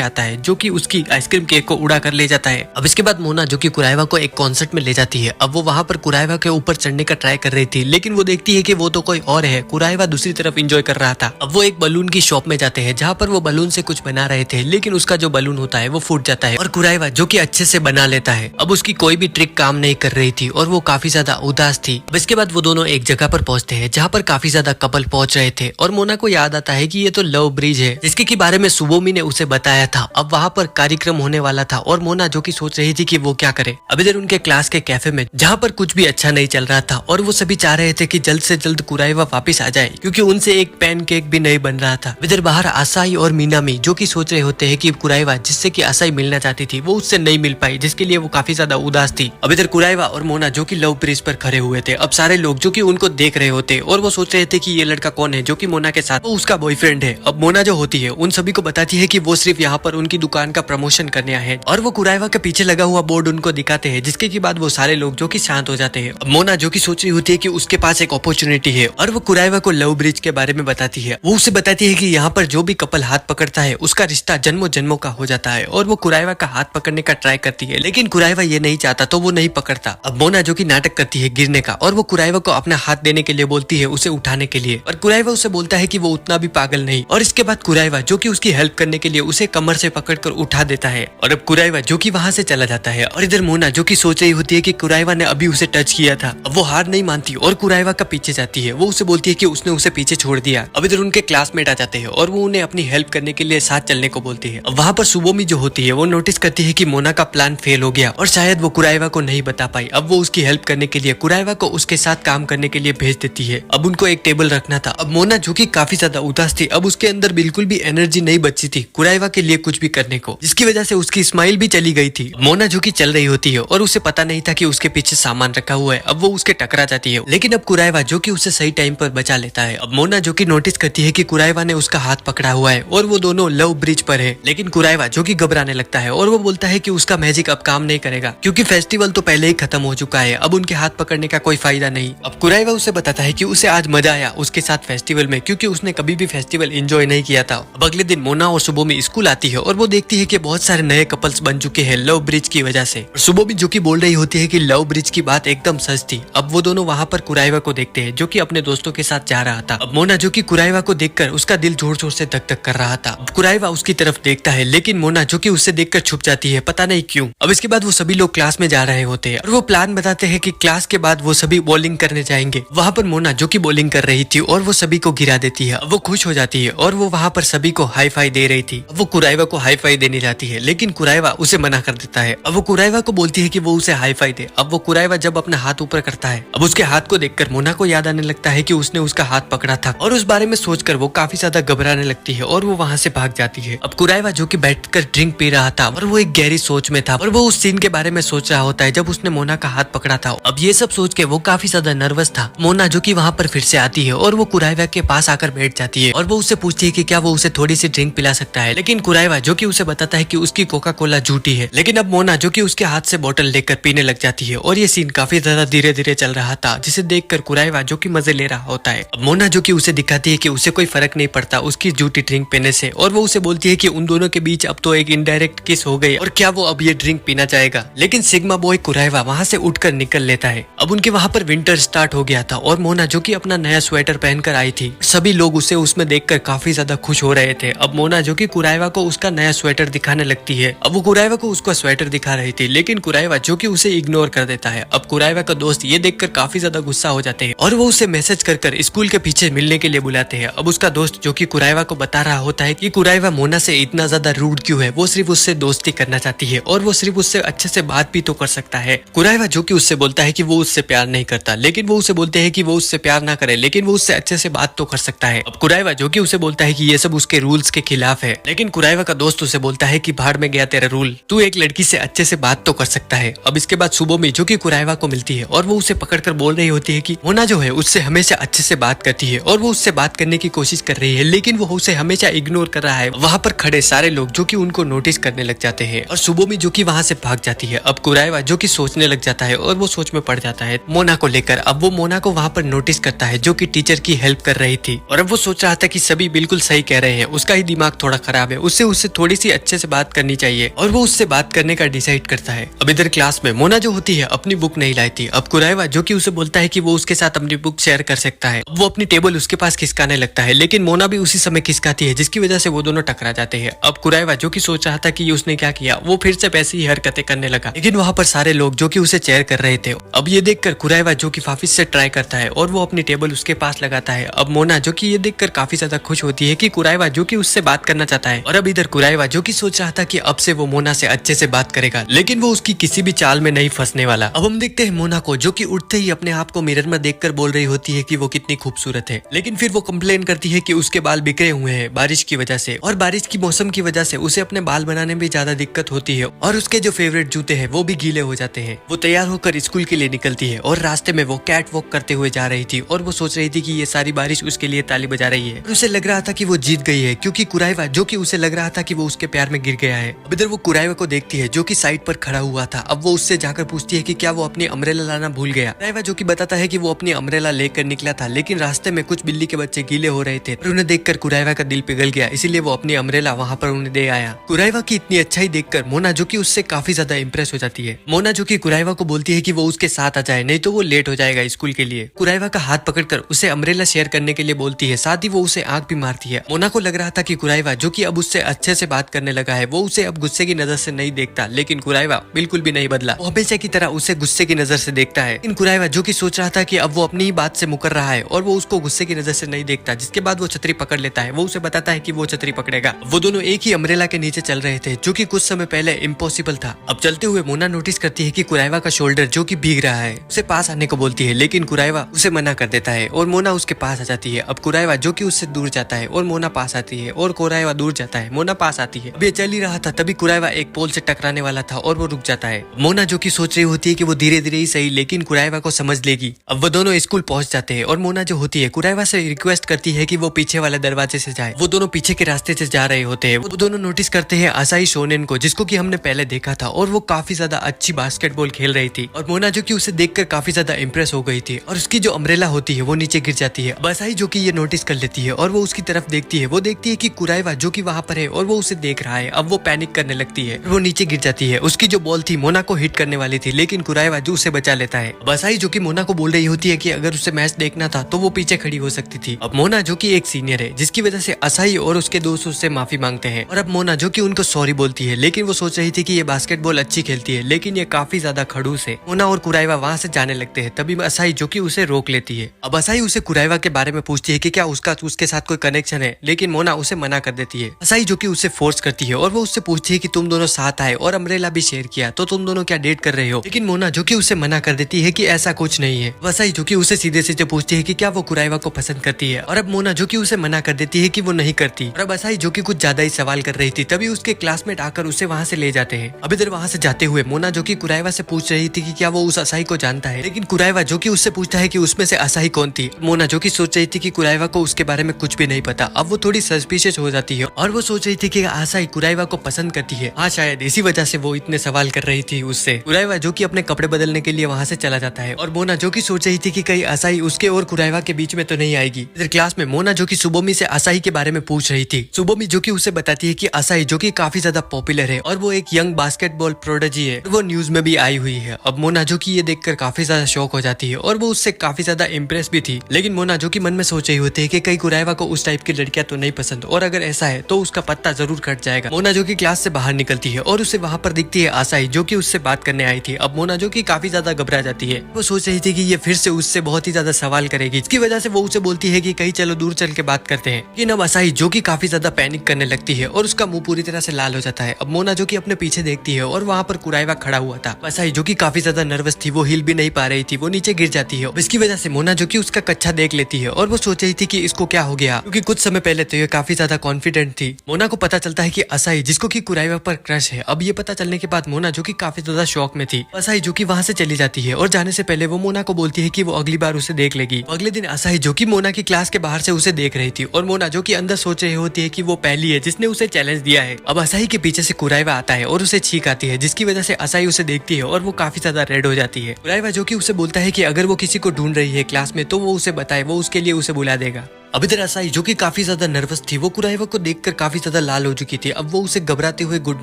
आता है जो कि उसकी आइसक्रीम केक को उड़ा कर ले जाता है। अब इसके बाद मोना जो कि कुराइवा को एक कॉन्सर्ट में ले जाती है। अब वो वहाँ पर कुराइवा के ऊपर चढ़ने का ट्राई कर रही थी, लेकिन वो देखती है कि वो तो कोई और है। कुराइवा दूसरी तरफ एंजॉय कर रहा था। अब वो एक बलून की शॉप में जाते हैं जहाँ पर वो बलून से कुछ बना रहे थे, लेकिन उसका जो बलून होता है वो फूट जाता है और कुराइवा जो कि अच्छे से बना लेता है। अब उसकी कोई भी ट्रिक काम नहीं कर रही थी और वो काफी ज्यादा उदास थी। अब इसके बाद वो दोनों एक जगह पर पहुंचते हैं जहाँ पर काफी ज्यादा कपल पहुंच रहे थे और मोना को याद आता है कि ये तो लव ब्रिज है जिसके के बारे में सुबोमी ने उसे बताया था। अब वहाँ पर कार्यक्रम होने वाला था और मोना जो कि सोच रही थी कि वो क्या करे। अब इधर उनके क्लास के कैफे में जहाँ पर कुछ भी अच्छा नहीं चल रहा था और वो सभी चाह रहे थे कि जल्द से जल्द कुराइवा वापिस आ जाए क्योंकि उनसे एक पैन केक भी नहीं बन रहा था। इधर बाहर आसाई और मीनामी जो कि सोच रहे होते हैं कि कुराइवा जिससे कि आसाई मिलना चाहती थी वो उससे नहीं मिल पाई, जिसके लिए वो काफी ज्यादा उदास थी। अब इधर कुराइवा और मोना जो कि लव ब्रिज पर खड़े हुए थे। अब सारे लोग जो कि उनको देख रहे होते और वो सोच रहे थे कि ये लड़का कौन है जो कि मोना के साथ, वो उसका बॉयफ्रेंड है। अब मोना जो होती है उन सभी को बताती है कि वो सिर्फ यहाँ पर उनकी दुकान का प्रमोशन करने आए हैं और वो कुराइवा के पीछे लगा हुआ बोर्ड उनको दिखाते हैं, जिसके के बाद वो सारे लोग जो कि शांत हो जाते हैं। अब मोना जो कि सोच रही होती है कि उसके पास एक अपॉर्चुनिटी है और वो कुराइवा को लव ब्रिज के बारे में बताती है। वो उसे बताती है कि यहाँ पर जो भी कपल हाथ पकड़ता है उसका रिश्ता जन्मों जन्मों का हो जाता है और वो कुराइवा का हाथ पकड़ने का ट्राई करती है, लेकिन कुराइवा ये नहीं चाहता तो वो नहीं पकड़ता। अब मोना जो कि नाटक करती है गिरने का और वो कुराइवा को अपना हाथ देने के लिए बोलती है उसे उठाने के लिए, और कुराइवा उसे बोलता है कि वो उतना भी पागल नहीं। और इसके बाद कुराइवा जो कि उसकी हेल्प करने के लिए उसे कमर से पकड़कर उठा देता है और अब कुराइवा जो कि वहां से चला जाता है। और इधर मोना जो कि सोच रही होती है कि कुराइवा ने अभी उसे टच किया था। अब वो हार नहीं मानती और कुराइवा का पीछे जाती है। वो उसे बोलती है कि उसने उसे पीछे छोड़ दिया। अब इधर उनके क्लासमेट आ जाते हैं और वो उन्हें अपनी हेल्प करने के लिए साथ चलने को बोलती है। अब वहाँ पर सुबोमी जो होती है वो नोटिस करती है कि मोना का प्लान फेल हो गया और शायद वो कुराइवा को नहीं बता पाई। अब वो उसकी हेल्प करने के लिए कुराइवा को उसके साथ काम करने के लिए भेज देती है। अब उनको एक टेबल रखना था। अब मोना जो कि काफी ज्यादा उदास थी, अब उसके अंदर बिल्कुल भी एनर्जी नहीं बची थी कुराइवा के लिए कुछ भी करने को, जिसकी वजह से उसकी स्माइल भी चली गई थी। मोना जो कि चल रही होती है और उसे पता नहीं था कि उसके पीछे सामान रखा हुआ है। अब वो उसके टकरा जाती है, लेकिन अब कुराइवा जो कि उसे सही टाइम पर बचा लेता है। अब मोना जो कि नोटिस करती है कि कुराइवा ने उसका हाथ पकड़ा हुआ है और वो दोनों लव ब्रिज पर है, लेकिन कुराइवा जो कि घबराने लगता है और वो बोलता है कि उसका मैजिक अब काम नहीं करेगा क्योंकि फेस्टिवल तो पहले ही खत्म हो चुका है, अब उनके हाथ पकड़ने का कोई फायदा नहीं। अब कुराइवा उसे बताता है कि उसे आज मजा आया उसके साथ फेस्टिवल में क्योंकि उसने कभी भी फेस्टिवल एंजॉय नहीं किया था। अब अगले दिन मोना और सुबोमी स्कूल आती है और वो देखती है कि बहुत सारे नए कपल्स बन चुके हैं लव ब्रिज की वजह से। सुबोमी जो कि बोल रही होती है कि लव ब्रिज की बात एकदम सच थी। अब वो दोनों वहाँ पर कुराइवा को देखते हैं जो कि अपने दोस्तों के साथ जा रहा था। अब मोना जो कि कुराइवा को देखकर उसका दिल जोर जोर से धक धक कर रहा था। अब कुराइवा उसकी तरफ देखता है, लेकिन मोना जो कि उससे देखकर छुप जाती है, पता नहीं क्यों। अब इसके बाद वो सभी लोग क्लास में जा रहे होते हैं और वो प्लान बताते हैं कि क्लास के बाद वो सभी बॉलिंग करने जाएंगे। वहाँ पर मोना जो कि बॉलिंग कर रही थी और वो सभी को गिरा देती है। अब वो खुश हो जाती है और वो वहाँ पर सभी को हाई फाई दे रही थी। अब वो कुराइवा को हाई फाई देने जाती है, लेकिन कुराइवा उसे मना कर देता है। अब वो कुराइवा को बोलती है कि वो उसे हाई फाई दे। अब वो कुराइवा जब अपना हाथ ऊपर करता है, अब उसके हाथ को देखकर मोना को याद आने लगता है कि उसने उसका हाथ पकड़ा था और उस बारे में सोचकर वो काफी ज्यादा घबराने लगती है और वो वहाँ से भाग जाती है। अब कुराइवा जो कि बैठकर ड्रिंक पी रहा था और वो एक गहरी सोच में था और वो उस सीन के बारे में सोच रहा होता है जब उसने मोना का हाथ पकड़ा था। अब ये सब सोच के वो काफी ज्यादा नर्वस था। मोना जो कि वहाँ पर फिर से आती है और वो कुराइवा के पास आकर बैठ जाती है और वो उससे पूछती है कि क्या वो उसे थोड़ी सी ड्रिंक पिला सकता है, लेकिन कुराइवा जो कि उसे बताता है कि उसकी कोका कोला झूठी है। लेकिन अब मोना जो कि उसके हाथ से बोतल लेकर पीने लग जाती है और ये सीन काफी ज्यादा धीरे धीरे चल रहा था, जिसे देखकर कुराइवा जो कि मजे ले रहा होता है। अब मोना जो कि उसे दिखाती है कि उसे कोई फर्क नहीं पड़ता उसकी झूठी ड्रिंक पीने से, और वो उसे बोलती है कि उन दोनों के बीच अब तो एक इनडायरेक्ट किस हो गई और क्या वो अब ये ड्रिंक पीना चाहेगा। लेकिन सिग्मा बॉय कुराइवा वहाँ से उठकर निकल लेता है। अब उनके वहाँ पर विंटर स्टार्ट हो गया था और मोना जो कि अपना नया स्वेटर पहनकर आई थी, सभी लोग उसे उसमें देखकर काफी ज्यादा खुश हो रहे थे। अब मोना मोना जो कि कुराइवा को उसका नया स्वेटर दिखाने लगती है। अब वो कुराइवा को उसका स्वेटर दिखा रही थी, लेकिन कुराइवा जो कि उसे इग्नोर कर देता है। अब कुराइवा का दोस्त ये देखकर काफी ज्यादा गुस्सा हो जाते हैं और वो उसे मैसेज कर स्कूल के पीछे मिलने के लिए बुलाते हैं। अब उसका दोस्त जो कि कुराइवा को बता रहा होता है कि कुराइवा मोना से इतना ज्यादा रूड क्यों है, वो सिर्फ उससे दोस्ती करना चाहती है और वो सिर्फ उससे अच्छे से बात भी तो कर सकता है। कुराइवा जो कि उससे बोलता है कि वो उससे प्यार नहीं करता, लेकिन वो उसे बोलते हैं कि वो उससे प्यार ना करे, लेकिन वो उससे अच्छे से बात तो कर सकता है। अब कुराइवा जो कि उसे बोलता है कि ये सब उसके रूल्स के खिलाफ है, लेकिन कुराइवा का दोस्त उसे बोलता है कि भाड़ में गया तेरा रूल, तू एक लड़की से अच्छे से बात तो कर सकता है। अब इसके बाद सुबोमी जो कि कुराइवा को मिलती है और वो उसे पकड़कर बोल रही होती है कि मोना जो है उससे हमेशा अच्छे से बात करती है और वो उससे बात करने की कोशिश कर रही है, लेकिन वो उसे हमेशा इग्नोर कर रहा है। वहाँ पर खड़े सारे लोग जो कि उनको नोटिस करने लग जाते हैं और सुबोमी जो कि वहाँ से भाग जाती है। अब कुराइवा जो कि सोचने लग जाता है और वो सोच में पड़ जाता है मोना को लेकर। अब वो मोना को वहाँ पर नोटिस करता है जो कि टीचर की हेल्प कर रही थी और अब वो सोच रहा था कि सभी बिल्कुल सही कह रहे हैं, उसका ही दिमाग थोड़ा खराब है, उससे थोड़ी सी अच्छे से बात करनी चाहिए और वो उससे बात करने का डिसाइड करता है। अब इधर क्लास में मोना जो होती है अपनी बुक नहीं लाई थी। अब कुराइवा जो कि उसे बोलता है कि वो उसके साथ अपनी बुक शेयर कर सकता है। वो अपनी टेबल उसके पास खिसकाने लगता है, लेकिन मोना भी उसी समय खिसकाती है, जिसकी वजह से वो दोनों टकरा जाते हैं। अब कुराइवा जो कि सोच रहा था कि उसने क्या किया, वो फिर से वैसी ही हरकतें करने लगा, लेकिन वहाँ पर सारे लोग जो कि उसे चेयर कर रहे थे। अब ये देखकर कुराइवा जो कि वापिस से ट्राई करता है और वो अपनी टेबल उसके पास लगाता है। अब मोना जो कि ये देखकर काफी ज्यादा खुश होती है कि कुराइवा जो कि उससे बात करना चाहता है और अब इधर कुराइवा जो कि सोच रहा था कि अब से वो मोना से अच्छे से बात करेगा, लेकिन वो उसकी किसी भी चाल में नहीं फंसने वाला। अब हम देखते हैं मोना को जो कि उठते ही अपने आप को मिरर में देखकर बोल रही होती है कि वो कितनी खूबसूरत है, लेकिन फिर वो कंप्लेन करती है कि उसके बाल बिखरे हुए हैं बारिश की वजह से और बारिश की मौसम की वजह से उसे अपने बाल बनाने में ज्यादा दिक्कत होती है और उसके जो फेवरेट जूते हैं वो भी गीले हो जाते हैं। वो तैयार होकर स्कूल के लिए निकलती है और रास्ते में वो कैट वॉक करते हुए जा रही थी और वो सोच रही थी कि ये सारी बारिश उसके लिए ताली बजा रही है। उसे लग रहा था कि वो जीत गई है, क्योंकि कुराइवा जो कि उसे लग रहा था कि वो उसके प्यार में गिर गया है। अब इधर वो कुराइवा को देखती है जो कि साइड पर खड़ा हुआ था। अब वो उससे जाकर पूछती है कि क्या वो अपनी अम्ब्रेला लाना भूल गया। कुराइवा जो कि बताता है कि वो अपनी अम्ब्रेला लेकर निकला था, लेकिन रास्ते में कुछ बिल्ली के बच्चे गीले हो रहे थे और उन्हें देखकर कुराइवा का दिल पिघल गया, इसीलिए वो अपनी अम्ब्रेला वहाँ पर उन्हें दे आया। कुराइवा की इतनी अच्छाई देखकर मोना जो कि उससे काफी ज्यादा इंप्रेस हो जाती है। मोना जो कि कुराइवा को बोलती है कि वो उसके साथ आ जाए, नहीं तो वो लेट हो जाएगा स्कूल के लिए। कुराइवा का हाथ पकड़कर उसे अम्ब्रेला शेयर करने के लिए बोलती है, साथ ही वो उसे आंख भी मारती है। मोना को लग रहा था कि कुराइवा जो कि अब उससे अच्छे से बात करने लगा है, वो उसे अब गुस्से की नजर से नहीं देखता, लेकिन कुराइवा बिल्कुल भी नहीं बदला। वो हमेशा की तरह उसे गुस्से की नजर से देखता है। इन कुराइवा जो कि सोच रहा था कि अब वो अपनी ही बात से मुकर रहा है और वो उसको गुस्से की नजर से नहीं देखता, जिसके बाद वो छतरी पकड़ लेता है। वो उसे बताता है कि वो छतरी पकड़ेगा। वो दोनों एक ही अम्ब्रेला के नीचे चल रहे थे, जो कि कुछ समय पहले इम्पॉसिबल था। अब चलते हुए मोना नोटिस करती है कि कुराइवा का शोल्डर जो कि भीग रहा है, उसे पास आने को बोलती है, लेकिन कुराइवा उसे मना कर देता है और मोना उसके पास आ जाती है। अब कुराइवा जो कि उससे दूर जाता है और मोना पास आती है और कुराइवा दूर जाता है, मोना पास आती है। अब ये चल ही रहा था, तभी कुराइवा एक पोल से टकराने वाला था और वो रुक जाता है। मोना जो कि सोच रही होती है कि वो धीरे धीरे ही सही, लेकिन कुराइवा को समझ लेगी। अब वो दोनों स्कूल पहुंच जाते हैं और मोना जो होती है कुराइवा से रिक्वेस्ट करती है कि वो पीछे वाले दरवाजे से जाए। वो दोनों पीछे के रास्ते से जा रहे होते हैं। वो दोनों नोटिस करते हैं असाई शोनेन को, जिसको कि हमने पहले देखा था और वो काफी ज्यादा अच्छी बास्केटबॉल खेल रही थी और मोना जो कि उसे देखकर काफी ज्यादा इंप्रेस हो गई थी और उसकी जो अम्ब्रेला होती है वो नीचे गिर जाती है। असाई जो कि ये नोटिस कर लेती है और वो उसकी तरफ देखती है। वो देखती है कि कुराइवा जो कि वहाँ पर है और वो उसे देख रहा है। अब वो पैनिक करने लगती है, वो नीचे गिर जाती है। उसकी जो बॉल थी मोना को हिट करने वाली थी, लेकिन कुराइवा जो उसे बचा लेता है। असाई जो कि मोना को बोल रही होती है कि अगर उसे मैच देखना था तो वो पीछे खड़ी हो सकती थी। अब मोना जो कि एक सीनियर है, जिसकी वजह से असाई और उसके दोस्त उससे माफी मांगते हैं और अब मोना जो कि उनको सॉरी बोलती है, लेकिन वो सोच रही थी कि ये बास्केटबॉल अच्छी खेलती है, लेकिन ये काफी ज्यादा खड़ूस है। मोना और कुराइवा वहाँ से जाने लगते हैं, तभी असाई जो कि उसे रोक लेती है। अब असाई उसे कुराइवा के बारे में पूछती है कि क्या उसके साथ कोई कनेक्शन है, लेकिन मोना उसे मना कर देती है। असाई जो कि उसे फोर्स करती है और वो उससे पूछती है कि तुम दोनों साथ आए और अम्ब्रेला भी शेयर किया, तो तुम दोनों क्या डेट कर रहे हो, लेकिन मोना जो कि उसे मना कर देती है कि ऐसा कुछ नहीं है। असाई जो कि उसे सीधे सीधे पूछती है कि क्या वो कुराइवा को पसंद करती है और अब मोना जो कि उसे मना कर देती है कि वो नहीं करती और अब असाई जो कि कुछ ज्यादा ही सवाल कर रही थी, तभी उसके क्लासमेट आकर उसे वहाँ से ले जाते हैं। अब इधर वहाँ से जाते हुए मोना जो कि कुराइवा से पूछ रही थी कि क्या वो उस असाई को जानता है, लेकिन कुराइवा जो कि उससे पूछता है कि उसमें से असाई कौन थी। मोना जो कि सोच रही थी कि कुराइवा को उसके बारे में कुछ भी नहीं पता। अब वो थोड़ी सस्पिशियस हो जाती है और वो सोच रही थी कि असाई कुराइवा को पसंद करती है। हाँ, शायद इसी वजह से वो इतने सवाल कर रही थी उससे। कुराइवा जो कि अपने कपड़े बदलने के लिए वहाँ से चला जाता है और मोना जो कि सोच रही थी कि कहीं असाई उसके और कुराइवा के बीच में तो नहीं आएगी। इधर क्लास में मोना जो कि सुबोमी से असाई के बारे में पूछ रही थी। सुबोमी जो कि उसे बताती है कि असाई जो कि काफी ज्यादा पॉपुलर है और वो एक यंग बास्केटबॉल प्रोडिजी है, वो न्यूज में भी आई हुई है। अब मोना जो कि ये देखकर काफी ज्यादा शॉक हो जाती है और वो उससे काफी ज्यादा इंप्रेस भी थी, लेकिन मोना जो कि मन में सोच रही होती है कि कहीं कुराइवा को उस टाइप की लड़कियां तो नहीं पसंद और अगर ऐसा है तो उसका पत्ता जरूर कट जाएगा। मोना जो कि क्लास से बाहर निकलती है और उसे वहाँ पर दिखती है आसाही जो कि उससे बात करने आई थी। अब मोना जो कि काफी ज्यादा घबरा जाती है। वो सोच रही थी कि ये फिर से उससे बहुत ही ज्यादा सवाल करेगी। इसकी वजह से वो उसे बोलती है कि कहीं चलो दूर चल के बात करते हैं। लेकिन अब आसाही जो कि काफी ज्यादा पैनिक करने लगती है और उसका मुंह पूरी तरह से लाल हो जाता है। अब मोना जो कि अपने पीछे देखती है और वहाँ पर कुराइवा खड़ा हुआ था। आसाही जो कि काफी ज्यादा नर्वस थी, वो हिल भी नहीं पा रही थी, वो नीचे गिर जाती है। इसकी वजह से मोना जो कि उसका कच्छा देख लेती है और वो सोच रही थी कि इसको क्या हो गया, क्योंकि कुछ समय पहले तो ये काफी ज्यादा कॉन्फिडेंट थी। मोना को पता चलता है कि आसाही जिसको कि कुराइवा पर क्रश है। अब ये पता चलने के बाद मोना जो कि काफी ज्यादा शॉक में थी। आसाही जो कि वहाँ से चली जाती है और जाने से पहले वो मोना को बोलती है कि वो अगली बार उसे देख लेगी। अगले दिन आसाही जो कि मोना की क्लास के बाहर से उसे देख रही थी और मोना जो कि अंदर सोच रही होती है कि वो पहली है जिसने उसे चैलेंज दिया है। अब आसाही के पीछे से कुराइवा आता है और उसे छींक आती है, जिसकी वजह से आसाही उसे देखती है और वो काफी ज्यादा रेड हो जाती है। कुराइवा जो कि उसे बोलता है कि अगर वो किसी को ढूंढ रही है क्लास में तो वो उसे बताए, वो उसके लिए उसे बुला देगा। अब इधर आसाही जो कि काफी ज्यादा नर्वस थी, वो कुराइवा को देखकर काफी ज्यादा लाल हो चुकी थी। अब वो उसे घबराते हुए गुड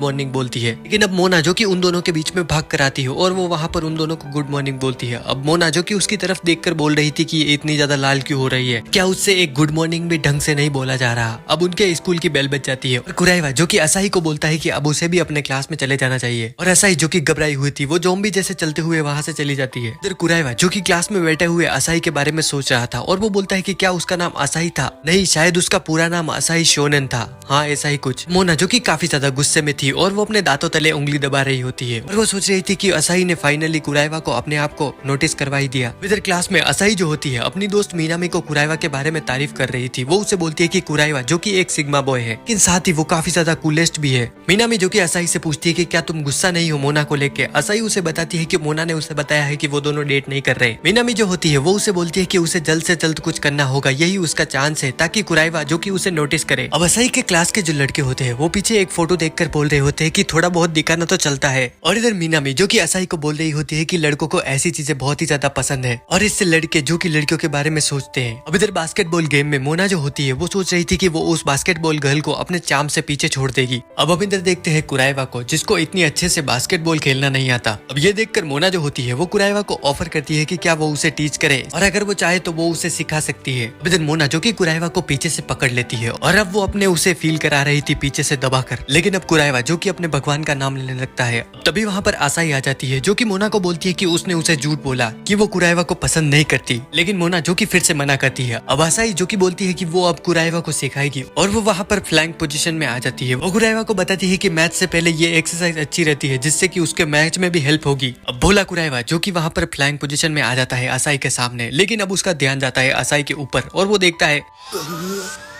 मॉर्निंग बोलती है। लेकिन अब मोना जो कि उन दोनों के बीच में भाग कर आती है और वो वहाँ पर उन दोनों को गुड मॉर्निंग बोलती है। अब मोना जो कि उसकी तरफ देखकर बोल रही थी कि ये इतनी ज्यादा लाल क्यों हो रही है, क्या उससे एक गुड मॉर्निंग भी ढंग से नहीं बोला जा रहा। अब उनके स्कूल की बेल बज जाती है और कुराइवा जो कि आसाही को बोलता है कि अब उसे भी अपने क्लास में चले जाना चाहिए। और आसाही जो कि घबराई हुई थी, वो ज़ॉम्बी जैसे चलते हुए वहाँ से चली जाती है। इधर कुराइवा जो कि क्लास में बैठे हुए आसाही के बारे में सोच रहा था और वो बोलता है कि क्या उसका नाम आसाही था? नहीं, शायद उसका पूरा नाम आसाही शोनेन था। हाँ, ऐसा ही कुछ। मोना जो कि काफी ज्यादा गुस्से में थी और वो अपने दांतों तले उंगली दबा रही होती है और वो सोच रही थी कि आसाही ने फाइनली कुराइवा को अपने आप को नोटिस करवा ही दिया। इधर क्लास में आसाही जो होती है अपनी दोस्त मीनामी को कुराइवा के बारे में तारीफ कर रही थी। वो उसे बोलती है कि कुराइवा जो कि एक सिग्मा बॉय है, लेकिन साथ ही वो काफी ज्यादा कूलेस्ट भी है। मीनामी जो कि आसाही से पूछती है कि क्या तुम गुस्सा नहीं हो मोना को लेके। आसाही उसे बताती है कि मोना ने उसे बताया है कि वो दोनों डेट नहीं कर रहे। मीनामी जो होती है वो उसे बोलती है कि उसे जल्द से जल्द कुछ करना होगा, यही उसका चांस है ताकि कुराइवा जो कि उसे नोटिस करे। अब आसाही के क्लास के जो लड़के होते हैं वो पीछे एक फोटो देखकर बोल रहे होते हैं कि थोड़ा बहुत दिखाना तो चलता है। और इधर मीनामी जो कि आसाही को बोल रही होती है कि लड़कों को ऐसी चीजें बहुत ही ज्यादा पसंद है और इससे लड़के जो कि लड़कियों के बारे में सोचते हैं। अब इधर बास्केटबॉल गेम में मोना जो होती है वो सोच रही थी कि वो उस बास्केटबॉल गर्ल को अपने चार्म से पीछे छोड़ देगी। अब इधर देखते हैं कुराइवा को, जिसको इतनी अच्छे से बास्केटबॉल खेलना नहीं आता। अब ये देखकर मोना जो होती है वो कुराइवा को ऑफर करती है कि क्या वो उसे टीच करे और अगर वो चाहे तो वो उसे सिखा सकती है। अब इधर मोना जो कि कुराइवा को पीछे से पकड़ लेती है और अब वो अपने उसे फील करा रही थी पीछे से दबाकर। लेकिन अब कुराइवा जो कि अपने भगवान का नाम लेने लगता है। तभी वहाँ पर आसाही आ जाती है जो कि मोना को बोलती है कि उसने उसे झूठ बोला कि वो कुराइवा को पसंद नहीं करती। लेकिन मोना जो कि फिर से मना करती है। अब आसाही जो कि बोलती है कि वो अब कुराइवा को सिखाएगी और वो वहाँ पर फ्लैंक पोजीशन में आ जाती है। वो कुराइवा को बताती है कि मैच से पहले ये एक्सरसाइज अच्छी रहती है जिससे कि उसके मैच में भी हेल्प होगी। अब भोला कुराइवा जो कि वहाँ पर फ्लैंक पोजीशन में आ जाता है आसाही के सामने, लेकिन अब उसका ध्यान जाता है आसाही के ऊपर और वो देखता है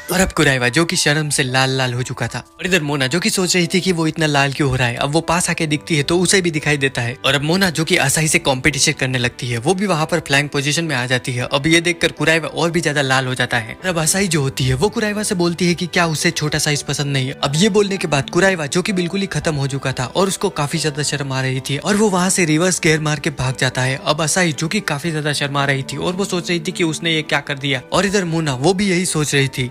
और अब कुराइवा जो कि शर्म से लाल लाल हो चुका था। और इधर मोना जो कि सोच रही थी कि वो इतना लाल क्यों हो रहा है, अब वो पास आके दिखती है तो उसे भी दिखाई देता है। और अब मोना जो कि आसाही से कंपटीशन करने लगती है, वो भी वहाँ पर फ्लैंक पोजीशन में आ जाती है। अब ये देखकर कुराइवा और भी ज्यादा लाल हो जाता है। अब आसाही जो होती है वो कुराइवा से बोलती है कि क्या उसे छोटा साइज पसंद नहीं है। अब ये बोलने के बाद कुराइवा जो कि बिल्कुल ही खत्म हो चुका था और उसको काफी ज्यादा शर्म आ रही थी और वो वहाँ से रिवर्स गेयर मार के भाग जाता है। अब आसाही जो कि काफी ज्यादा शर्मा रही थी और वो सोच रही थी कि उसने ये क्या कर दिया। और इधर मोना वो भी यही सोच रही थी।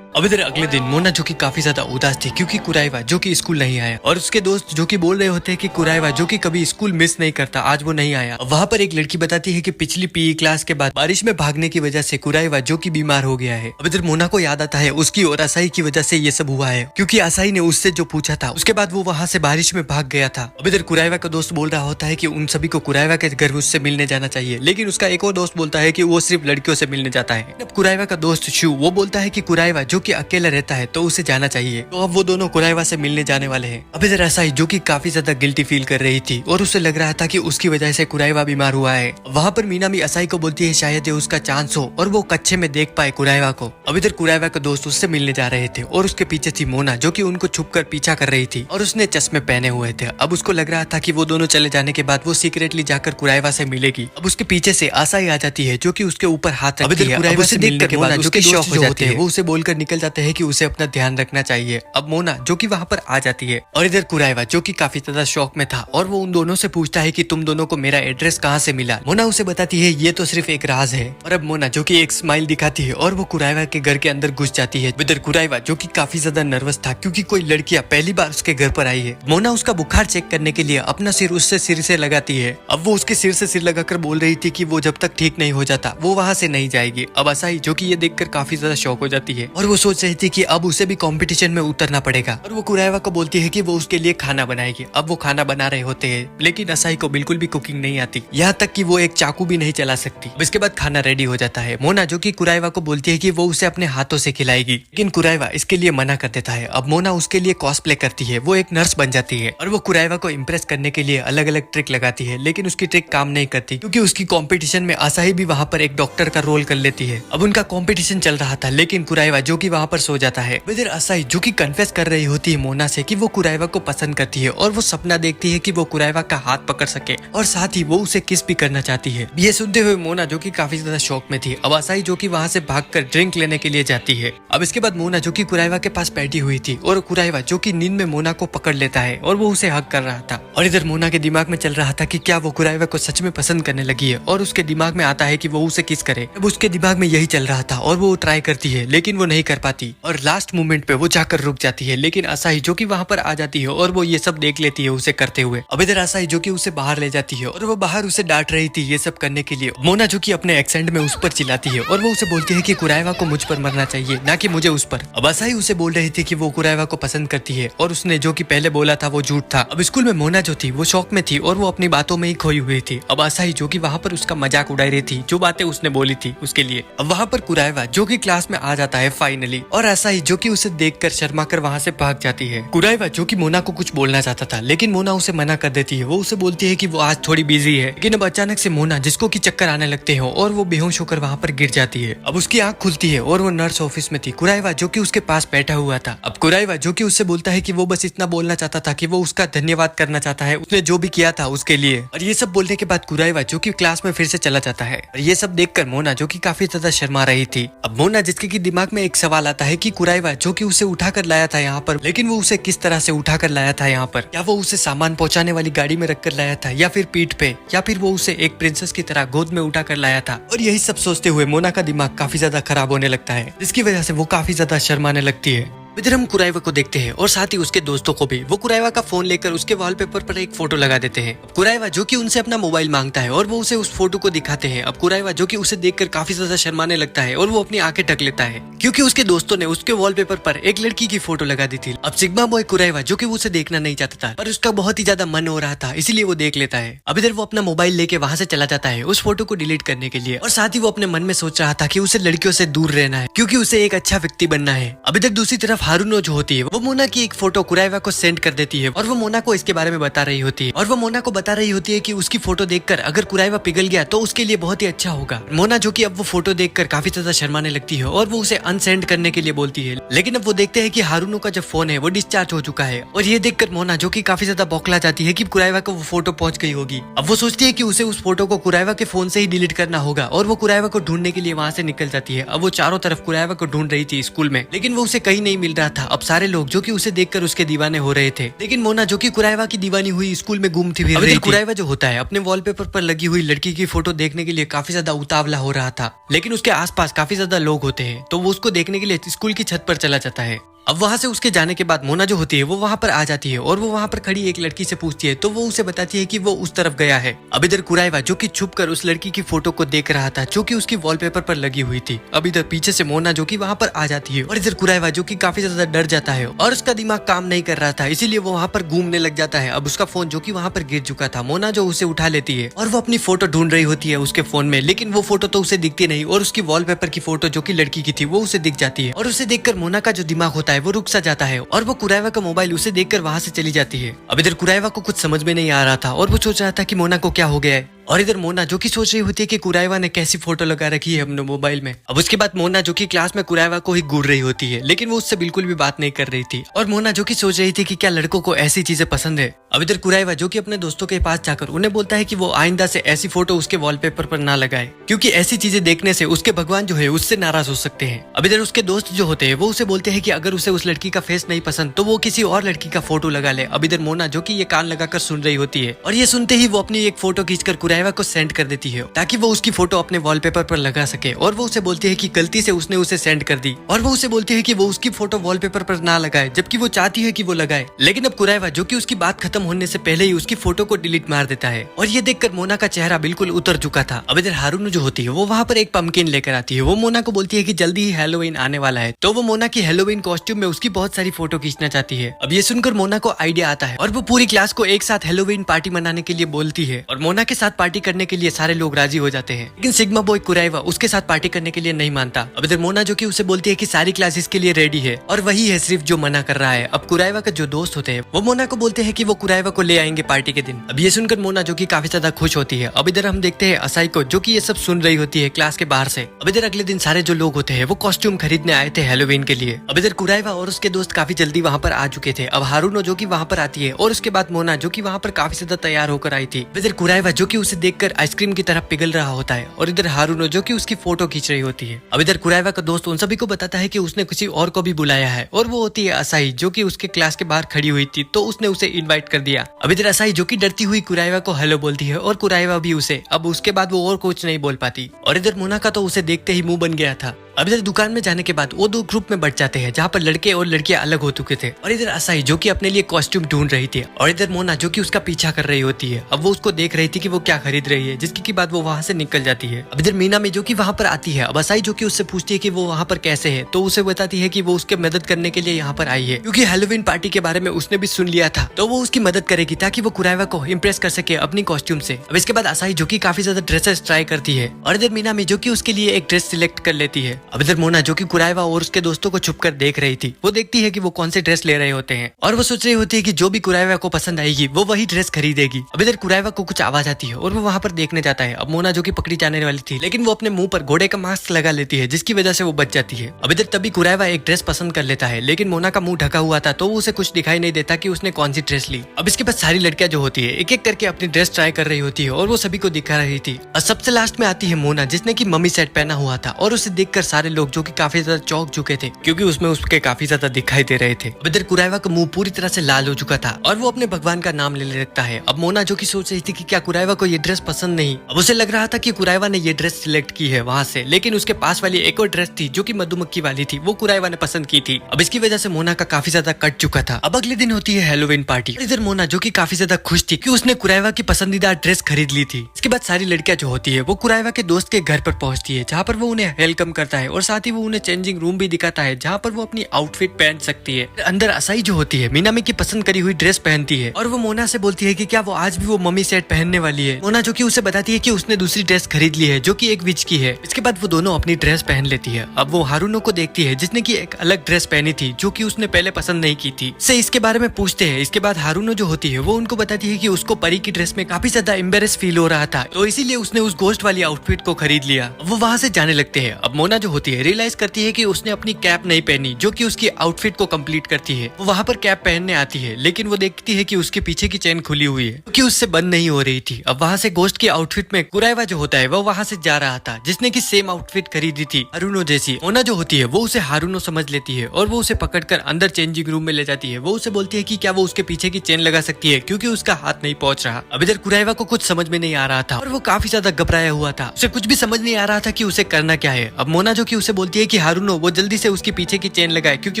अब इधर अगले दिन मोना जो कि काफी ज्यादा उदास थी क्योंकि कुराइवा जो कि स्कूल नहीं आया और उसके दोस्त जो कि बोल रहे होते हैं कि कुराइवा जो कि कभी स्कूल मिस नहीं करता, आज वो नहीं आया। वहाँ पर एक लड़की बताती है कि पिछली पीई क्लास के बाद बारिश में भागने की वजह से कुराइवा जो कि बीमार हो गया है। अब इधर मोना को याद आता है उसकी और आसाही की वजह से ये सब हुआ है, क्योंकि आसाही ने उससे जो पूछा था उसके बाद वो वहाँ से बारिश में भाग गया था। अब इधर कुराइवा का दोस्त बोल रहा होता है कि उन सभी को कुराइवा के घर उससे मिलने जाना चाहिए, लेकिन उसका एक और दोस्त बोलता है कि वो सिर्फ लड़कियों से मिलने जाता है। अब कुराइवा का दोस्त शू वो बोलता है कि कुराइवा जो कि अकेला रहता है तो उसे जाना चाहिए। तो अब वो दोनों कुराइवा से मिलने जाने वाले हैं। अब इधर आसाही जो कि काफी ज्यादा गिल्टी फील कर रही थी और उसे लग रहा था कि उसकी वजह से कुराइवा बीमार हुआ है। वहाँ पर मीनामी आसाही को बोलती है शायद ये उसका चांस हो और वो कच्चे में देख पाए कुराइवा को। अब इधर कुराइवा का दोस्त उससे मिलने जा रहे थे और उसके पीछे थी मोना जो कि उनको छुपकर पीछा कर रही थी और उसने चश्मे पहने हुए थे। अब उसको लग रहा था कि वो दोनों चले जाने के बाद वो सीक्रेटली जाकर कुराइवा से मिलेगी। अब उसके पीछे से आसाही आ जाती है जो कि उसके ऊपर हाथ रखती है। कुराइवा से मिलने के बाद जो कि शॉक हो जाती है, वो उसे बोलकर निकल जाते हैं कि उसे अपना ध्यान रखना चाहिए। अब मोना जो कि वहाँ पर आ जाती है और इधर कुराइवा जो कि काफी ज्यादा शौक में था और वो उन दोनों से पूछता है कि तुम दोनों को मेरा एड्रेस कहाँ से मिला। मोना उसे बताती है ये तो सिर्फ एक राज है। और अब मोना जो कि एक स्माइल दिखाती है और वो कुराइवा के घर के अंदर घुस जाती है। इधर कुराइवा जो कि काफी ज्यादा नर्वस था क्योंकि कोई लड़कियां पहली बार उसके घर पर आई है। मोना उसका बुखार चेक करने के लिए अपना सिर उससे सिर से लगाती है। अब वो उसके सिर से सिर लगाकर बोल रही थी कि वो जब तक ठीक नहीं हो जाता वो वहाँ से नहीं जाएगी। अब असाही जो कि ये देखकर काफी ज्यादा शौक हो जाती है और वो सोच रही थी कि अब उसे भी कंपटीशन में उतरना पड़ेगा। और वो कुराइवा को बोलती है कि वो उसके लिए खाना बनाएगी। अब वो खाना बना रहे होते हैं लेकिन असाही को बिल्कुल भी कुकिंग नहीं आती, यहाँ तक कि वो एक चाकू भी नहीं चला सकती। अब इसके बाद खाना रेडी हो जाता है। मोना जो कि कुराइवा को बोलती है कि वो उसे अपने हाथों से खिलाएगी लेकिन कुराइवा इसके लिए मना कर देता है। अब मोना उसके लिए कॉस्प्ले करती है, वो एक नर्स बन जाती है और वो कुराइवा को इम्प्रेस करने के लिए अलग अलग ट्रिक लगाती है लेकिन उसकी ट्रिक काम नहीं करती क्योंकि उसकी कंपटीशन में असाही भी वहाँ पर एक डॉक्टर का रोल कर लेती है। अब उनका कंपटीशन चल रहा था लेकिन कुराइवा जो कि वहाँ पर सो जाता है। इधर असाही जो कि कन्फेस कर रही होती है मोना से कि वो कुराइवा को पसंद करती है और वो सपना देखती है कि वो कुराइवा का हाथ पकड़ सके और साथ ही वो उसे किस भी करना चाहती है। ये सुनते हुए मोना जो कि काफी ज्यादा शौक में थी। अब असाही जो कि वहाँ से भागकर ड्रिंक लेने के लिए जाती है। अब इसके बाद मोना जो कि कुराइवा के पास बैठी हुई थी और कुराइवा जो कि नींद में मोना को पकड़ लेता है और वो उसे हक कर रहा था। और इधर मोना के दिमाग में चल रहा था कि क्या वो कुराइवा को सच में पसंद करने लगी है और उसके दिमाग में आता है कि वो उसे किस करे। अब उसके दिमाग में यही चल रहा था और वो ट्राई करती है लेकिन वो नहीं कर पाती और लास्ट मोमेंट पे वो जाकर रुक जाती है। लेकिन असाही जो कि वहाँ पर आ जाती है और वो ये सब देख लेती है उसे करते हुए। अब इधर असाही जो कि उसे बाहर ले जाती है और वो बाहर उसे डांट रही थी ये सब करने के लिए। मोना जो कि अपने एक्सेंट में उस पर चिल्लाती है और वो उसे बोलती है कि कुराइवा को मुझ पर मरना चाहिए ना कि मुझे उस पर। अब असाही उसे बोल रही थी कि वो कुराइवा को पसंद करती है और उसने जो कि पहले बोला था वो झूठ था। अब स्कूल में मोना जो थी वो शौक में थी और वो अपनी बातों में ही खोई हुई थी। अब असाही जो कि वहाँ पर उसका मजाक उड़ा रही थी जो बातें उसने बोली थी उसके लिए। अब वहाँ पर कुराइवा जो कि क्लास में आ जाता है फाइनली और असाही जो कि उसे देखकर शर्मा कर वहाँ से भाग जाती है। कुराइवा जो कि मोना को कुछ बोलना चाहता था लेकिन मोना उसे मना कर देती है। वो उसे बोलती है कि वो आज थोड़ी बिजी है। लेकिन अब अचानक से मोना जिसको कि चक्कर आने लगते हैं और वो बेहोश होकर वहाँ पर गिर जाती है। अब उसकी आंख खुलती है और वो नर्स ऑफिस में थी। कुराइवा जो कि उसके पास बैठा हुआ था। अब कुराइवा जो कि उससे बोलता है कि वो बस इतना बोलना चाहता था कि वो उसका धन्यवाद करना चाहता है उसने जो भी किया था उसके लिए। और ये सब बोलने के बाद कुराइवा जो कि क्लास में फिर से चला जाता है। और ये सब देखकर मोना जो कि काफी ज्यादा शर्मा रही थी। अब मोना जिसके की दिमाग में एक सवाल आता है कि कुराइवा जो कि उसे उठाकर लाया था यहाँ पर लेकिन वो उसे किस तरह से उठाकर लाया था यहाँ पर, क्या वो उसे सामान पहुंचाने वाली गाड़ी में रखकर लाया था या फिर पीठ पे या फिर वो उसे एक प्रिंसेस की तरह गोद में उठाकर लाया था। और यही सब सोचते हुए मोना का दिमाग काफी ज्यादा खराब होने लगता है जिसकी वजह से वो काफी ज्यादा शर्माने लगती है। इधर हम कुराइवा को देखते हैं और साथ ही उसके दोस्तों को भी। वो कुराइवा का फोन लेकर उसके वॉलपेपर पर एक फोटो लगा देते हैं। कुराइवा जो कि उनसे अपना मोबाइल मांगता है और वो उसे उस फोटो को दिखाते हैं। अब कुराइवा जो कि उसे देखकर काफी ज्यादा शर्माने लगता है और वो अपनी आंखें ढक लेता है क्योंकि उसके दोस्तों ने उसके वॉलपेपर पर एक लड़की की फोटो लगा दी थी। अब सिग्मा बॉय कुराइवा जो कि वो उसे देखना नहीं चाहता था पर उसका बहुत ही ज्यादा मन हो रहा था इसीलिए वो देख लेता है। अब इधर वो अपना मोबाइल लेके वहाँ से चला जाता है उस फोटो को डिलीट करने के लिए और साथ ही वो अपने मन में सोच रहा था कि उसे लड़कियों से दूर रहना है क्योंकि उसे एक अच्छा व्यक्ति बनना है। अब इधर दूसरी तरफ हारुनो जो होती है वो मोना की एक फोटो कुराइवा को सेंड कर देती है और वो मोना को इसके बारे में बता रही होती है। और वो मोना को बता रही होती है कि उसकी फोटो देखकर अगर कुराइवा पिघल गया तो उसके लिए बहुत ही अच्छा होगा। मोना जो कि अब वो फोटो देखकर काफी ज्यादा शर्माने लगती है और वो उसे अनसेंड करने के लिए बोलती है। लेकिन अब वो देखते हैं कि हारुनो का जो फोन है वो डिस्चार्ज हो चुका है और ये देखकर मोना जो कि काफी ज्यादा बौखला जाती है कि कुराइवा को वो फोटो पहुंच गई होगी। अब वो सोचती है कि उसे उस फोटो को कुराइवा के फोन से ही डिलीट करना होगा और वो कुराइवा को ढूंढने के लिए वहाँ से निकल जाती है। अब वो चारों तरफ कुराइवा को ढूंढ रही थी स्कूल में लेकिन वो उसे कहीं नहीं मिल रहा था। अब सारे लोग जो कि उसे देखकर उसके दीवाने हो रहे थे लेकिन मोना जो कि कुराइवा की दीवानी हुई स्कूल में घूमती फिर रही थी। कुराइवा जो होता है अपने वॉलपेपर पर लगी हुई लड़की की फोटो देखने के लिए काफी ज्यादा उतावला हो रहा था लेकिन उसके आसपास काफी ज्यादा लोग होते हैं तो वो उसको देखने के लिए स्कूल की छत पर चला जाता है। अब वहाँ से उसके जाने के बाद मोना जो होती है वो वहाँ पर आ जाती है और वो वहाँ पर खड़ी एक लड़की से पूछती है तो वो उसे बताती है कि वो उस तरफ गया है। अब इधर कुराइवा जो कि छुप कर उस लड़की की फोटो को देख रहा था जो कि उसकी वॉलपेपर पर लगी हुई थी। अब इधर पीछे से मोना जो कि वहाँ पर आ जाती है और इधर कुराइवा जो कि काफी ज्यादा डर जाता है और उसका दिमाग काम नहीं कर रहा था इसीलिए वो वहाँ पर घूमने लग जाता है। अब उसका फोन जो कि वहाँ पर गिर चुका था मोना जो उसे उठा लेती है और वो अपनी फोटो ढूंढ रही होती है उसके फोन में लेकिन वो फोटो तो उसे दिखती नहीं और उसकी वॉलपेपर की फोटो जो कि लड़की की थी वो उसे दिख जाती है और उसे देखकर मोना का जो दिमाग होता है वो रुक सा जाता है और वो कुराइवा का मोबाइल उसे देखकर वहाँ से चली जाती है। अब इधर कुराइवा को कुछ समझ में नहीं आ रहा था और वो सोच रहा था कि मोना को क्या हो गया है। और इधर मोना जो कि सोच रही होती है कि कुराइवा ने कैसी फोटो लगा रखी है अपने मोबाइल में। अब उसके बाद मोना जो कि क्लास में कुराइवा को ही घूर रही होती है, लेकिन वो उससे बिल्कुल भी बात नहीं कर रही थी। और मोना जो कि सोच रही थी कि क्या लड़कों को ऐसी चीजें पसंद है। अब इधर कुराइवा जो कि अपने दोस्तों के पास जाकर उन्हें बोलता है कि वो आइंदा से ऐसी फोटो उसके वॉलपेपर पर ना लगाए, क्योंकि ऐसी चीजें देखने से उसके भगवान जो है उससे नाराज हो सकते हैं। अब इधर उसके दोस्त जो होते हैं वो उसे बोलते हैं कि अगर उसे उस लड़की का फेस नहीं पसंद तो वो किसी और लड़की का फोटो लगा ले। अब इधर मोना जो कि ये कान लगाकर सुन रही होती है, और ये सुनते ही वो अपनी एक फोटो खींचकर कुराइवा को सेंड कर देती है ताकि वो उसकी फोटो अपने वॉलपेपर पर लगा सके। और वो उसे बोलती है कि गलती से उसने उसे सेंड कर दी, और वो उसे बोलती है कि वो उसकी फोटो वॉलपेपर पर ना लगाए, जबकि वो चाहती है कि वो लगाए। लेकिन अब कुराइवा जो कि उसकी बात खत्म होने से पहले ही उसकी फोटो को डिलीट मार देता है, और ये देखकर मोना का चेहरा बिल्कुल उतर चुका था। अब इधर हारून जो होती है वो वहाँ पर एक पंपकिन लेकर आती है। वो मोना को बोलती है कि जल्दी ही हैलोवीन आने वाला है, तो वो मोना की हैलोवीन कॉस्ट्यूम में उसकी बहुत सारी फोटो खींचना चाहती है। अब ये सुनकर मोना को आइडिया आता है और वो पूरी क्लास को एक साथ हैलोवीन पार्टी मनाने के लिए बोलती है, और मोना के साथ पार्टी करने के लिए सारे लोग राजी हो जाते हैं। लेकिन सिग्मा बॉय कुराइवा उसके साथ पार्टी करने के लिए नहीं मानता। अब इधर मोना जो कि उसे बोलती है कि सारी क्लासेस के लिए रेडी है, और वही है सिर्फ जो मना कर रहा है। अब कुराइवा का जो दोस्त होते हैं वो मोना को बोलते हैं कि वो कुराइवा को ले आएंगे पार्टी के दिन। अब ये सुनकर मोना जो कि काफी ज्यादा खुश होती है। अब इधर हम देखते हैं असाई को जो कि ये सब सुन रही होती है क्लास के बाहर से। अब इधर अगले दिन सारे जो लोग होते हैं वो कॉस्ट्यूम खरीदने आए थे हैलोवीन के लिए। अब इधर कुराइवा और उसके दोस्त काफी जल्दी वहाँ पर आ चुके थे। अब हारूनो जो कि वहाँ पर आती है, और उसके बाद मोना जो कि वहाँ पर काफी ज्यादा तैयार होकर आई थी। इधर कुराइवा जो कि उसे देखकर आइसक्रीम की तरह पिघल रहा होता है, और इधर हारूनो जो कि उसकी फोटो खींच रही होती है। अब इधर कुराइवा का दोस्त उन सभी को बताता है कि उसने किसी और को भी बुलाया है, और वो होती है असाई जो कि उसके क्लास के बाहर खड़ी हुई थी, तो उसने उसे इनवाइट कर दिया। अब इधर असाई जो कि डरती हुई कुराइवा को हेलो बोलती है, और कुराइवा भी उसे। अब उसके बाद वो और कुछ नहीं बोल पाती, और इधर मोना का तो उसे देखते ही मुंह बन गया था। अब इधर दुकान में जाने के बाद वो दो ग्रुप में बढ़ जाते हैं, जहाँ पर लड़के और लड़कियां अलग हो चुके थे। और इधर असाई जो कि अपने लिए कॉस्ट्यूम ढूंढ रही थी, और इधर मोना जो कि उसका पीछा कर रही होती है। अब वो उसको देख रही थी कि वो क्या खरीद रही है, जिसकी की बाद वो वहाँ से निकल जाती है। अब इधर मीना में जो कि वहाँ पर आती है। अब असाई जो कि उससे पूछती है कि वो वहाँ पर कैसे है, तो उसे बताती है कि वो उसके मदद करने के लिए यहाँ पर आई है, क्योंकि हैलोवीन पार्टी के बारे में उसने भी सुन लिया था, तो वो उसकी मदद करेगी ताकि वो कुराइवा को इम्प्रेस कर सके अपनी कॉस्ट्यूम से। अब इसके बाद असाई जो कि काफी ज्यादा ड्रेसेस ट्राई करती है, और इधर मीना में जो कि उसके लिए एक ड्रेस सिलेक्ट कर लेती है। अब इधर मोना जो कुराइवा और उसके दोस्तों को छुपकर देख रही थी, वो देखती है कि वो कौन से ड्रेस ले रहे होते हैं, और वो सोच रही होती है कि जो भी कुराइवा को पसंद आएगी वो वही ड्रेस खरीदेगी। अब इधर कुराइवा को कुछ आवाज आती है, और वो वहाँ पर देखने जाता है। अब मोना जो कि पकड़ी जाने वाली थी, लेकिन वो अपने मुंह पर घोड़े का मास्क लगा लेती है, जिसकी वजह से वो बच जाती है। अब इधर तभी कुराइवा एक ड्रेस पसंद कर लेता है, लेकिन मोना का मुंह ढका हुआ था, तो उसे कुछ दिखाई नहीं देता कि उसने कौन सी ड्रेस ली। अब इसके बाद सारी लड़कियां जो होती है एक एक करके अपनी ड्रेस ट्राई कर रही होती है, और वो सभी को दिखा रही थी। और सबसे लास्ट में आती है मोना, जिसने की मम्मी सेट पहना हुआ था, और उसे देखकर सारे लोग जो कि काफी ज्यादा चौंक चुके थे, क्योंकि उसमें उसके काफी ज्यादा दिखाई दे रहे थे। अब इधर कुराइवा का मुंह पूरी तरह से लाल हो चुका था, और वो अपने भगवान का नाम लेने लगता है। अब मोना जो कि सोच रही थी कि क्या कुराइवा को ये ड्रेस पसंद नहीं। अब उसे लग रहा था कि कुराइवा ने ये ड्रेस सिलेक्ट की है वहाँ से, लेकिन उसके पास वाली एक और ड्रेस थी जो कि मधुमक्खी वाली थी, वो कुराइवा ने पसंद की थी। अब इसकी वजह से मोना का काफी ज्यादा कट चुका था। अब अगले दिन होती है हैलोवीन पार्टी। इधर मोना जो कि काफी ज्यादा खुश थी कि उसने कुराइवा की पसंदीदा ड्रेस खरीद ली थी। इसके बाद सारी लड़कियां जो होती है वो कुराइवा के दोस्त के घर पर पहुंचती है, जहाँ पर वो उन्हें वेलकम करता है, और साथ ही वो उन्हें चेंजिंग रूम भी दिखाता है, जहाँ पर वो अपनी आउटफिट पहन सकती है। अंदर असाई जो होती है मीनामी की पसंद करी हुई ड्रेस पहनती है, और वो मोना से बोलती है कि क्या वो आज भी वो मम्मी सेट पहनने वाली है। मोना जो कि उसे बताती है कि उसने दूसरी ड्रेस खरीद ली है जो कि एक विच की है। इसके बाद वो दोनों अपनी ड्रेस पहन लेती है। अब वो हारूनो को देखती है, जिसने की एक अलग ड्रेस पहनी थी जो कि उसने पहले पसंद नहीं की थी, से इसके बारे में पूछते हैं। इसके बाद हारूनो जो होती है वो उनको बताती है कि उसको परी की ड्रेस में काफी ज्यादा एम्बेरेस फील हो रहा था, तो इसीलिए उसने उस गोस्ट वाली आउटफिट को खरीद लिया। वो वहाँ से जाने लगते हैं। अब मोना जो होती है रियलाइज करती है कि उसने अपनी कैप नहीं पहनी जो कि उसकी आउटफिट को कंप्लीट करती है। वो वहाँ पर कैप पहनने आती है, लेकिन वो देखती है कि उसके पीछे की चेन खुली हुई है, क्योंकि उससे बंद नहीं हो रही थी। अब वहाँ से गोस्ट की आउटफिट में कुराइवा जो होता है वो वहाँ से जा रहा था, जिसने की सेम आउटफिट खरीदी थी हारूनो जैसी। मोना जो होती है वो उसे हारूनो समझ लेती है, और वो उसे पकड़कर अंदर चेंजिंग रूम में ले जाती है। वो उसे बोलती है कि क्या वो उसके पीछे की चेन लगा सकती है, क्योंकि उसका हाथ नहीं पहुंच रहा। अब इधर कुराइवा को कुछ समझ में नहीं आ रहा था, और वो काफी ज्यादा घबराया हुआ था। उसे कुछ भी समझ नहीं आ रहा था कि उसे करना क्या है। अब मोना जो कि उसे बोलती है कि हारूनो वो जल्दी से उसके पीछे की चेन लगाए, क्योंकि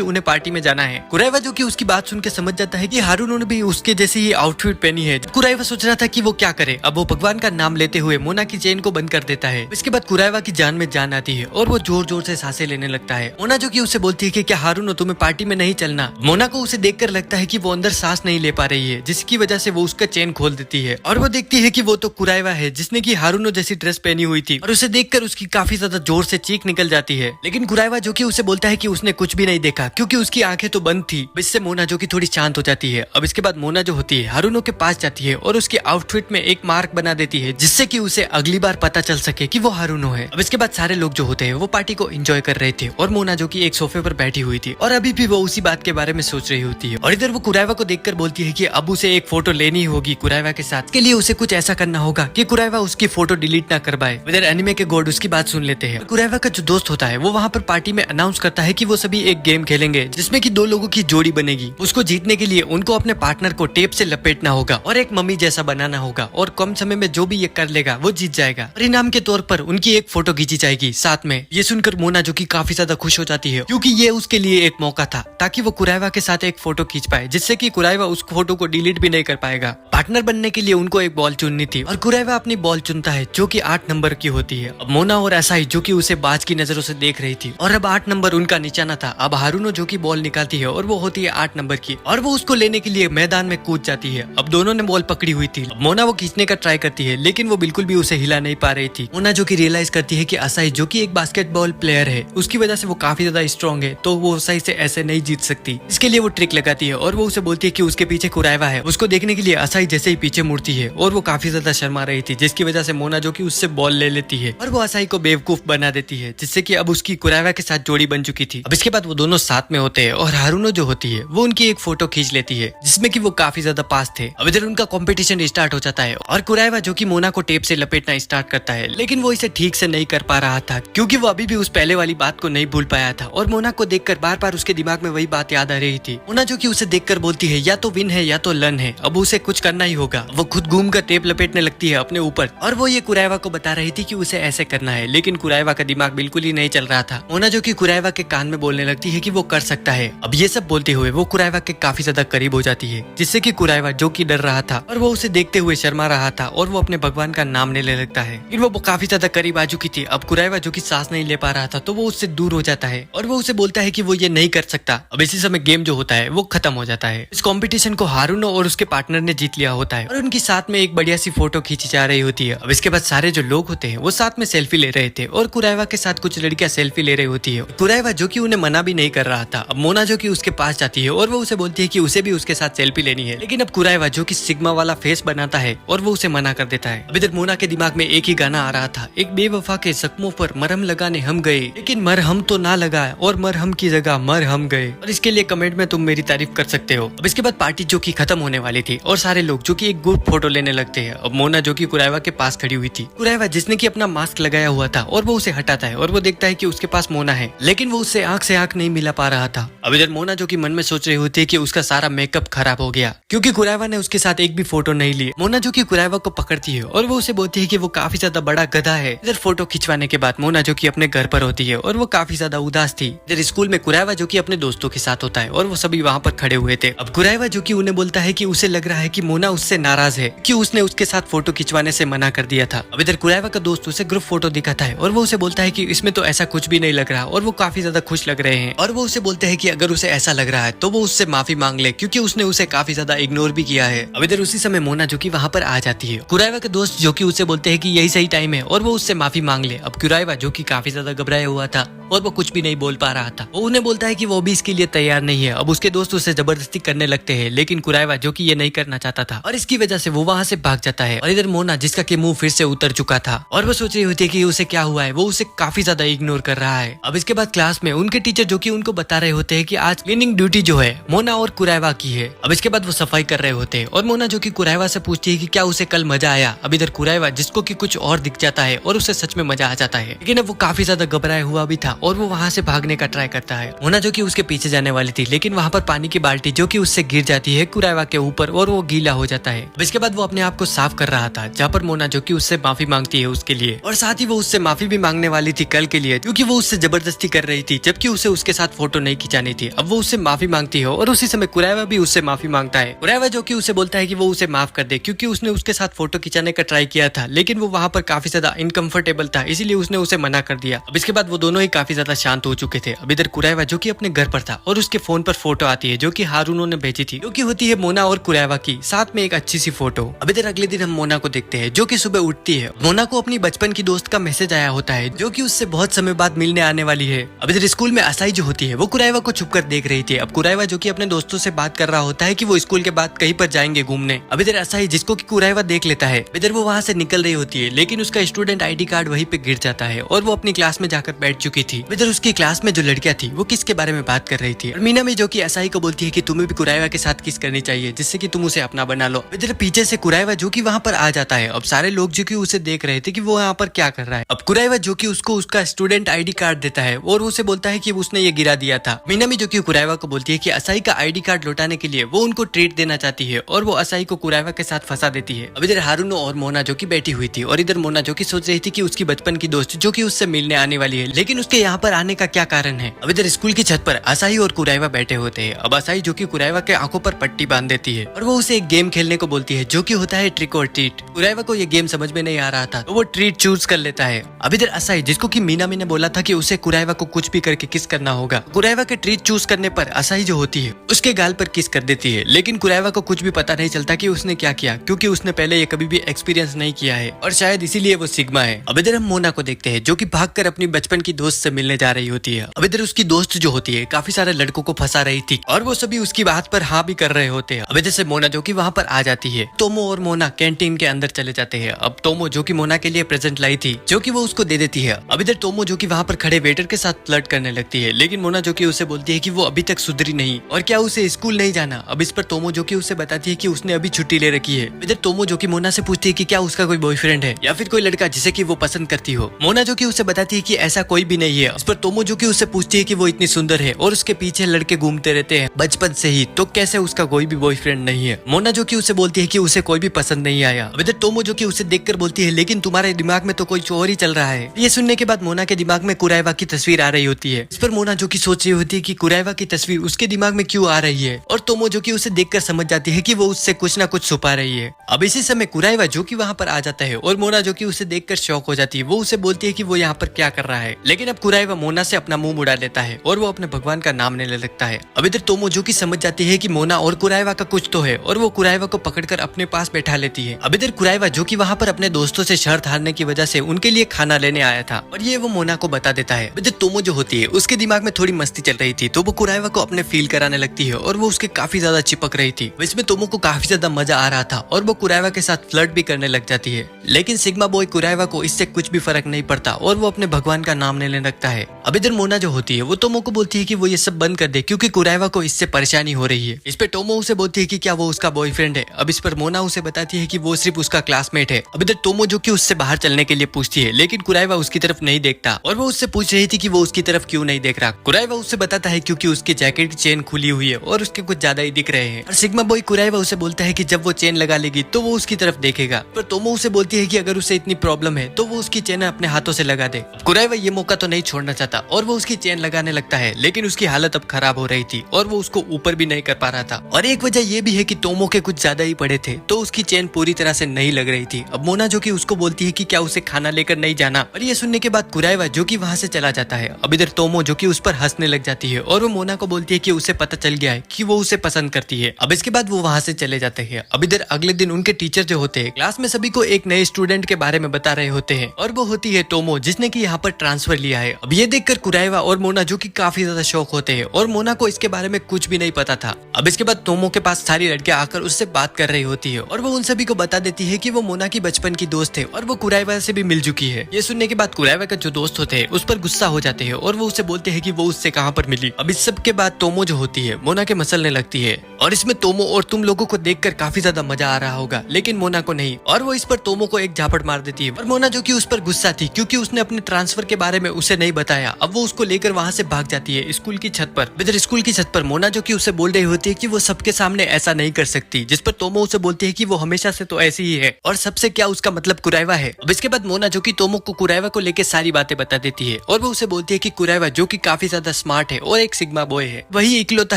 उन्हें पार्टी में जाना है। कुराइवा जो कि उसकी बात सुन के समझ जाता है कि हारूनो ने भी उसके जैसी ही आउटफिट पहनी है। कुराइवा सोच रहा था कि वो क्या करे। अब वो भगवान का नाम लेते हुए मोना की चेन को बंद कर देता है। इसके बाद कुराइवा की जान में जान आती है, और वो जोर जोर से सांसें लेने लगता है। मोना जो कि उसे बोलती है कि क्या हारूनो तुम्हें पार्टी में नहीं चलना। मोना को उसे देखकर लगता है कि वो अंदर सांस नहीं ले पा रही है, जिसकी वजह से वो उसका चेन खोल देती है, और वो देखती है कि वो तो कुराइवा है, जिसने की हारूनो जैसी ड्रेस पहनी हुई थी, और उसे देखकर उसकी काफी ज्यादा जोर से चीख निकल जाती है। लेकिन कुराइवा जो कि उसे बोलता है कि उसने कुछ भी नहीं देखा क्योंकि उसकी आंखें तो बंद थी। इससे मोना जो कि थोड़ी शांत हो जाती है। अब इसके बाद मोना जो होती है हारुनो के पास जाती है और उसके आउटफिट में एक मार्क बना देती है जिससे कि उसे अगली बार पता चल सके कि वो हारुनो है। अब इसके बाद सारे लोग जो होते हैं वो पार्टी को एंजॉय कर रहे थे और मोना जो कि एक सोफे पर बैठी हुई थी और अभी भी वो उसी बात के बारे में सोच रही होती है। और इधर वो कुराइवा को देखकर बोलती है कि अब उसे एक फोटो लेनी होगी कुराइवा के साथ। के लिए उसे कुछ ऐसा करना होगा कि कुराइवा उसकी फोटो डिलीट ना कर पाए। इधर एनिमे के गॉड उसकी बात सुन लेते हैं। कुराइवा का जो दोस्त होता है वो वहाँ पर पार्टी में अनाउंस करता है कि वो सभी एक गेम खेलेंगे जिसमें कि दो लोगों की जोड़ी बनेगी। उसको जीतने के लिए उनको अपने पार्टनर को टेप से लपेटना होगा और एक मम्मी जैसा बनाना होगा और कम समय में जो भी ये कर लेगा वो जीत जाएगा। परिणाम के तौर पर उनकी एक फोटो खींची जाएगी साथ में। ये सुनकर मोना जो कि काफी ज्यादा खुश हो जाती है क्योंकि ये उसके लिए एक मौका था ताकि वो कुराइवा के साथ एक फोटो खींच पाए जिससे कि कुराइवा उस फोटो को डिलीट भी नहीं कर पाएगा। पार्टनर बनने के लिए उनको एक बॉल चुननी थी और कुराइवा अपनी बॉल चुनता है जो कि 8 नंबर की होती है। अब मोना और असाई जो कि उसे बाज की नजरों से देख रही थी और अब 8 नंबर उनका निशाना था। अब हारुनो जो कि बॉल निकालती है और वो होती है 8 नंबर की और वो उसको लेने के लिए मैदान में कूद जाती है। अब दोनों ने बॉल पकड़ी हुई थी। मोना वो खींचने का ट्राई करती है लेकिन वो बिल्कुल भी उसे हिला नहीं पा रही थी। मोना जो कि रियलाइज करती है कि असाई जो कि एक बास्केटबॉल प्लेयर है उसकी वजह से वो काफी ज्यादा स्ट्रॉन्ग है तो वो असाई से ऐसे नहीं जीत सकती। इसके लिए वो ट्रिक लगाती है और वो उसे बोलती है कि उसके पीछे कुराइवा है। उसको देखने के लिए असाई जैसे ही पीछे मुड़ती है और वो काफी ज्यादा शर्मा रही थी जिसकी वजह से मोना जो कि उससे बॉल ले लेती है और वो असाई को बेवकूफ बना देती है जिससे कि अब उसकी कुराइवा के साथ जोड़ी बन चुकी थी। अब इसके बाद वो दोनों साथ में होते हैं और हारुनो जो होती है वो उनकी एक फोटो खींच लेती है जिसमें कि वो काफी ज्यादा पास थे। अब इधर उनका कंपटीशन स्टार्ट हो जाता है और कुराइवा जो कि मोना को टेप से लपेटना स्टार्ट करता है लेकिन वो इसे ठीक से नहीं कर पा रहा था क्योंकि वो अभी भी उस पहले वाली बात को नहीं भूल पाया था और मोना को देखकर बार बार उसके दिमाग में वही बात याद आ रही थी। मोना जो कि उसे देखकर बोलती है या तो विन है या तो लन है, अब उसे कुछ करना ही होगा। वो खुद घूमकर टेप लपेटने लगती है अपने ऊपर और वो ये कुराइवा को बता रही थी कि उसे ऐसे करना है लेकिन कुराइवा का दिमाग बिल्कुल ही नहीं चल रहा था। मोना जो कि कुराइवा के कान में बोलने लगती है कि वो कर सकता है। अब ये सब बोलते हुए वो कुराइवा के काफी ज्यादा करीब हो जाती है जिससे कि कुराइवा जो कि डर रहा था और वो उसे देखते हुए शर्मा रहा था और वो अपने भगवान का नाम लेने लगता है। फिर वो काफी ज्यादा करीब आ चुकी थी। अब कुराइवा जो कि सांस नहीं ले पा रहा था तो वो उससे दूर हो जाता है और वो उसे बोलता है कि वो ये नहीं कर सकता। अब इसी समय गेम जो होता है वो खत्म हो जाता है। इस कंपटीशन को हारुनो और उसके पार्टनर ने जीत लिया होता है और उनकी साथ में एक बढ़िया सी फोटो खींची जा रही होती है। अब इसके बाद सारे जो लोग होते हैं वो साथ में सेल्फी ले रहे थे और कुराइवा के साथ कुछ लड़कियां सेल्फी ले रही होती है। कुराइवा जो कि उन्हें मना भी नहीं कर रहा था। अब मोना जो कि उसके पास जाती है और वो उसे बोलती है कि उसे भी उसके साथ सेल्फी लेनी है लेकिन अब कुराइवा जो कि सिग्मा वाला फेस बनाता है और वो उसे मना कर देता है। अब इधर मोना के दिमाग में एक ही गाना आ रहा था, एक बेवफा के जख्मों पर मरहम लगाने हम गए लेकिन मरहम तो ना लगा और मरहम की जगह मरहम गए। और इसके लिए कमेंट में तुम मेरी तारीफ कर सकते हो। अब इसके बाद पार्टी जो कि खत्म होने वाली थी और सारे लोग जो कि एक ग्रुप फोटो लेने लगते हैं। अब मोना जो कि कुराइवा के पास खड़ी हुई थी, कुराइवा जिसने कि अपना मास्क लगाया हुआ था और वो उसे हटाता है और वो देखता है कि उसके पास मोना है लेकिन वो उससे आंख से आंख नहीं मिला पा रहा था। अब इधर मोना जो कि मन में सोच रही होती है कि उसका सारा मेकअप खराब हो गया क्योंकि कुराइवा ने उसके साथ एक भी फोटो नहीं ली। मोना जो कि कुराइवा को पकड़ती है और वो उसे बोलती है कि वो काफी ज्यादा बड़ा गधा है। इधर फोटो खिंचवाने के बाद मोना जो कि अपने घर पर होती है और वो काफी ज्यादा उदास थी। इधर स्कूल में कुराइवा जो कि अपने दोस्तों के साथ होता है और वो सभी वहाँ पर खड़े हुए थे। अब कुराइवा जो कि उन्हें बोलता है कि उसे लग रहा है कि मोना उससे नाराज है कि उसने उसके साथ फोटो खिंचवाने से मना कर दिया था। अब इधर कुराइवा का दोस्त उसे ग्रुप फोटो दिखाता है और वो उसे बोलता है कि इसमें तो ऐसा कुछ भी नहीं लग रहा और वो काफी ज्यादा खुश लग रहे हैं। और वो उसे बोलते हैं कि अगर उसे ऐसा लग रहा है तो वो उससे माफी मांग ले क्योंकि उसने उसे काफी ज्यादा इग्नोर भी किया है। अब इधर उसी समय मोना जो कि वहाँ पर आ जाती है। कुराइवा के दोस्त जो कि उसे बोलते हैं कि यही सही टाइम है और वो उससे माफी मांग ले। अब कुराइवा जो कि काफी ज्यादा घबराया हुआ था और वो कुछ भी नहीं बोल पा रहा था, वो उन्हें बोलता है कि वो भी इसके लिए तैयार नहीं है। अब उसके दोस्त उसे जबरदस्ती करने लगते हैं लेकिन कुराइवा जो कि ये नहीं करना चाहता था और इसकी वजह से वो वहाँ से भाग जाता है। और इधर मोना जिसका कि मुंह फिर से उतर चुका था और वो सोच रही होती है कि उसे क्या हुआ है, वो उसे काफी ज्यादा इग्नोर कर रहा है। अब इसके बाद क्लास में उनके टीचर जो कि उनको बता रहे होते हैं कि आज क्लीनिंग ड्यूटी जो है मोना और कुराइवा की है। अब इसके बाद वो सफाई कर रहे होते हैं और मोना जो कि कुराइवा से पूछती है कि क्या उसे कल मजा आया। अब इधर कुराइवा जिसको कि कुछ और दिख जाता है और उसे सच में मजा आ जाता है लेकिन अब वो काफी ज्यादा घबराया हुआ भी था और वो वहाँ से भागने का ट्राई करता है। मोना जो कि उसके पीछे जाने वाली थी लेकिन वहाँ पर पानी की बाल्टी जो कि उससे गिर जाती है कुराइवा के ऊपर और वो गीला हो जाता है। इसके बाद वो अपने आप को साफ कर रहा था जहाँ पर मोना जो कि उससे माफी मांगती है उसके लिए और साथ ही वो उससे माफी भी मांगने वाली थी कल के लिए क्योंकि वो उससे जबरदस्ती कर रही थी जबकि उसे उसके साथ फोटो नहीं खिंचानी थी। अब वो उससे माफी मांगती है और उसी समय कुराइवा भी उससे माफी मांगता है। कुराइवा जो कि उसे बोलता है कि वो उसे माफ कर दे क्योंकि उसने उसके साथ फोटो खिंचाने का ट्राई किया था लेकिन वो वहाँ पर काफी ज्यादा इनकंफर्टेबल था इसीलिए उसने उसे मना कर दिया। अब इसके बाद वो दोनों ही काफी ज्यादा शांत हो चुके थे। अब इधर कुराइवा जो कि अपने घर पर था और उसके फोन पर फोटो आती है जो कि हारुनो ने भेजी थी जो कि होती है मोना और कुराइवा की साथ में एक अच्छी सी फोटो। अब इधर अगले दिन हम मोना को देखते हैं जो कि सुबह उठती है। मोना को अपनी बचपन की दोस्त का मैसेज आया होता है जो कि उससे बहुत बहुत समय बाद मिलने आने वाली है। अब इधर स्कूल में असाई जो होती है वो कुराइवा को छुपकर देख रही थी। अब कुराइवा जो कि अपने दोस्तों से बात कर रहा होता है कि वो स्कूल के बाद कहीं पर जाएंगे घूमने। अब इधर असाई जिसको कि कुराइवा देख लेता है, इधर वो वहाँ से निकल रही होती है, लेकिन उसका स्टूडेंट आईडी कार्ड वहीं पे गिर जाता है और वो अपनी क्लास में जाकर बैठ चुकी थी। इधर उसकी क्लास में जो लड़कियां थी वो किसके बारे में बात कर रही थी। और मीना में जो कि असाई को बोलती है कि तुम्हें भी कुराइवा के साथ किस करनी चाहिए जिससे कि तुम उसे अपना बना लो। इधर पीछे से कुराइवा जो कि वहाँ पर आ जाता है। अब सारे लोग जो कि उसे देख रहे थे कि वो यहाँ पर क्या कर रहा है। अब कुराइवा जो कि उसको उसका स्टूडेंट आईडी कार्ड देता है और उसे बोलता है कि उसने ये गिरा दिया था। मीनामी जो कि कुराइवा को बोलती है कि असाई का आईडी कार्ड लौटाने के लिए वो उनको ट्रीट देना चाहती है और वो असाई को कुराइवा के साथ फंसा देती है। अब इधर हारुनो और मोना जो कि बैठी हुई थी और इधर मोना जो कि सोच रही थी कि उसकी बचपन की दोस्त जो कि उससे मिलने आने वाली है, लेकिन उसके यहाँ पर आने का क्या कारण है। अब इधर स्कूल की छत पर असाई और कुराइवा बैठे होते हैं। अब असाई जो कि कुराइवा के आंखों पर पट्टी बांध देती है और वो उसे एक गेम खेलने को बोलती है जो कि होता है ट्रिक और ट्रीट। कुराइवा को ये गेम समझ में नहीं आ रहा था तो वो ट्रीट चूज कर लेता है। अब इधर असाई जिसको कि मीनामी ने बोला था कि उसे कुराइवा को कुछ भी करके किस करना होगा, कुराइवा के ट्रीट चूज करने पर असाई जो होती है उसके गाल पर किस कर देती है, लेकिन कुराइवा को कुछ भी पता नहीं चलता कि उसने क्या किया क्योंकि उसने पहले ये कभी भी एक्सपीरियंस नहीं किया है और शायद इसीलिए वो सिग्मा है। अब इधर हम मोना को देखते हैं जो कि भागकर अपनी बचपन की दोस्त से मिलने जा रही होती है। अब इधर उसकी दोस्त जो होती है काफी सारे लड़कों को फंसा रही थी और वो सभी उसकी बात पर हाँ भी कर रहे होते हैं। अब इधर से मोना जो कि वहाँ पर आ जाती है। तोमो और मोना कैंटीन के अंदर चले जाते हैं। अब तोमो जो कि मोना के लिए प्रेजेंट लाई थी जो कि वो उसको दे देती है। अब इधर तोमो जो कि वहाँ पर खड़े वेटर के साथ फ्लर्ट करने लगती है, लेकिन मोना जो कि उसे बोलती है कि वो अभी तक सुधरी नहीं और क्या उसे स्कूल नहीं जाना। अब इस पर तोमो जो कि उसे बताती है कि उसने अभी छुट्टी ले रखी है। इधर तोमो जो कि मोना से पूछती है कि क्या उसका कोई बॉयफ्रेंड है या फिर कोई लड़का जिसे कि वो पसंद करती हो। मोना जो कि उसे बताती है कि ऐसा कोई भी नहीं है। इस पर तोमो जो कि उससे पूछती है कि वो इतनी सुंदर है और उसके पीछे लड़के घूमते रहते हैं बचपन से ही, तो कैसे उसका कोई भी बॉयफ्रेंड नहीं है। मोना जो कि उसे बोलती है कि उसे कोई भी पसंद नहीं आया। अब इधर तोमो जो कि उसे देखकर बोलती है लेकिन तुम्हारे दिमाग में तो कोई और ही चल रहा है। ये सुनने के बाद मोना के दिमाग में कुराइवा की तस्वीर आ रही होती है। इस पर मोना जो कि सोच रही होती है कि कुराइवा की तस्वीर उसके दिमाग में क्यों आ रही है और तोमो जो कि उसे देखकर समझ जाती है कि वो उससे कुछ ना कुछ छुपा रही है। अब इसी समय कुराइवा जो कि वहाँ पर आ जाता है और मोना जो कि उसे देखकर शॉक हो जाती है। वो उसे बोलती है कि वो यहाँ पर क्या कर रहा है, लेकिन अब कुराइवा मोना से अपना मुंह मुड़ा लेता है और वो अपने भगवान का नाम लेने लगता है। अब इधर तोमो जो कि समझ जाती है कि मोना और कुराइवा का कुछ तो है और वो कुराइवा को पकड़कर अपने पास बैठा लेती है। अब इधर कुराइवा जो कि वहाँ पर अपने दोस्तों से शर्त हारने की वजह से उनके लिए खाना लेने आया था और ये वो मोना को बता देता है। इधर तोमो जो होती है उसके दिमाग में थोड़ी मस्ती चल रही थी तो वो कुराइवा को अपने फील कराने लगती है और वो उसके काफी ज्यादा चिपक रही थी। इसमें तोमो को काफी ज्यादा मजा आ रहा था और वो कुराइवा के साथ फ्लर्ट भी करने लग जाती है, लेकिन सिग्मा बॉय कुराइवा को इससे कुछ भी फर्क नहीं पड़ता और वो अपने भगवान का नाम लेने लगता है। अब इधर मोना जो होती है वो तोमो को बोलती है कि वो ये सब बंद कर दे क्योंकि कुराइवा को इससे परेशानी हो रही है। इस पे तोमो उसे बोलती है कि क्या वो उसका बॉयफ्रेंड है। अब इस पर मोना उसे बताती है कि वो सिर्फ उसका क्लासमेट है। अब इधर तोमो जो कि उससे बाहर चलने के लिए पूछती है, लेकिन कुराइवा उसकी तरफ नहीं देखता और वो उससे पूछ रही थी कि वो उसकी तरफ क्यों नहीं देख रहा। कुराइवा उससे बताता है क्योंकि उसकी जैकेट की चेन खुली हुई है और उसके कुछ ज्यादा ही दिख रहे हैं। और सिग्मा बॉय कुराइवा उसे बोलता है कि जब वो चेन लगा लेगी तो वो उसकी तरफ देखेगा। पर तोमो उसे बोलती है कि अगर उसे इतनी प्रॉब्लम है तो वो उसकी चेन अपने हाथों से लगा दे। कुराइवा ये मौका तो नहीं छोड़ना चाहता और वो उसकी चेन लगाने लगता है, लेकिन उसकी हालत अब खराब हो रही थी और वो उसको ऊपर भी नहीं कर पा रहा था। और एक वजह ये भी है कि तोमो के कुछ ज्यादा ही बड़े थे तो उसकी चेन पूरी तरह से नहीं लग रही थी। अब मोना जो कि उसको बोलती है कि क्या उसे खाना लेकर नहीं जाना और ये सुनने के बाद कुराइवा जो कि वहाँ से चला जाता है। अब इधर तोमो जो कि उस पर हंसने लग जाती है और वो मोना को बोलती है कि उसे पता चल गया है कि वो उसे पसंद करती है। अब इसके बाद वो वहाँ से चले जाते हैं। अब इधर अगले दिन उनके टीचर जो होते हैं क्लास में सभी को एक नए स्टूडेंट के बारे में बता रहे होते हैं और वो होती है तोमो जिसने कि यहाँ पर ट्रांसफर लिया है। अब ये देखकर कुराइवा और मोना जो कि काफी ज्यादा शौक होते हैं और मोना को इसके बारे में कुछ भी नहीं पता था। अब इसके बाद तोमो के पास सारी लड़कियां आकर उससे बात कर रही होती है और वो उन सभी को बता देती है कि वो मोना की बचपन की दोस्त है और वो कुराइवा से भी मिल चुकी है। ये सुनने के बाद कुराइवा का जो दोस्त होते हैं उस पर गुस्सा हो जाते हैं और वो उसे बोलते हैं कि वो उससे कहाँ पर मिली। अब इस सब के बाद तोमो जो होती है मोना के मसलने लगती है और इसमें तोमो और तुम लोगों को देखकर काफी ज्यादा मजा आ रहा होगा, लेकिन मोना को नहीं। और वो इस पर तोमो को एक झापड़ मार देती है और मोना जो कि उस पर गुस्सा थी क्योंकि उसने अपने ट्रांसफर के बारे में उसे नहीं बताया। अब वो उसको लेकर वहाँ से भाग जाती है स्कूल की छत पर। इधर स्कूल की छत पर मोना जो कि उसे बोल रही होती है कि वो सबके सामने ऐसा नहीं कर सकती, जिस पर तोमो उसे बोलती है कि वो हमेशा से तो ऐसी ही है और सबसे क्या उसका मतलब कुराइवा है। अब इसके बाद मोना जो कि तोमो को कुराइवा को लेकर सारी बातें बता देती है और वो उसे बोलती है कि कुराइवा जो कि काफी ज्यादा स्मार्ट है और एक सिग्मा बॉय है, वही इकलौता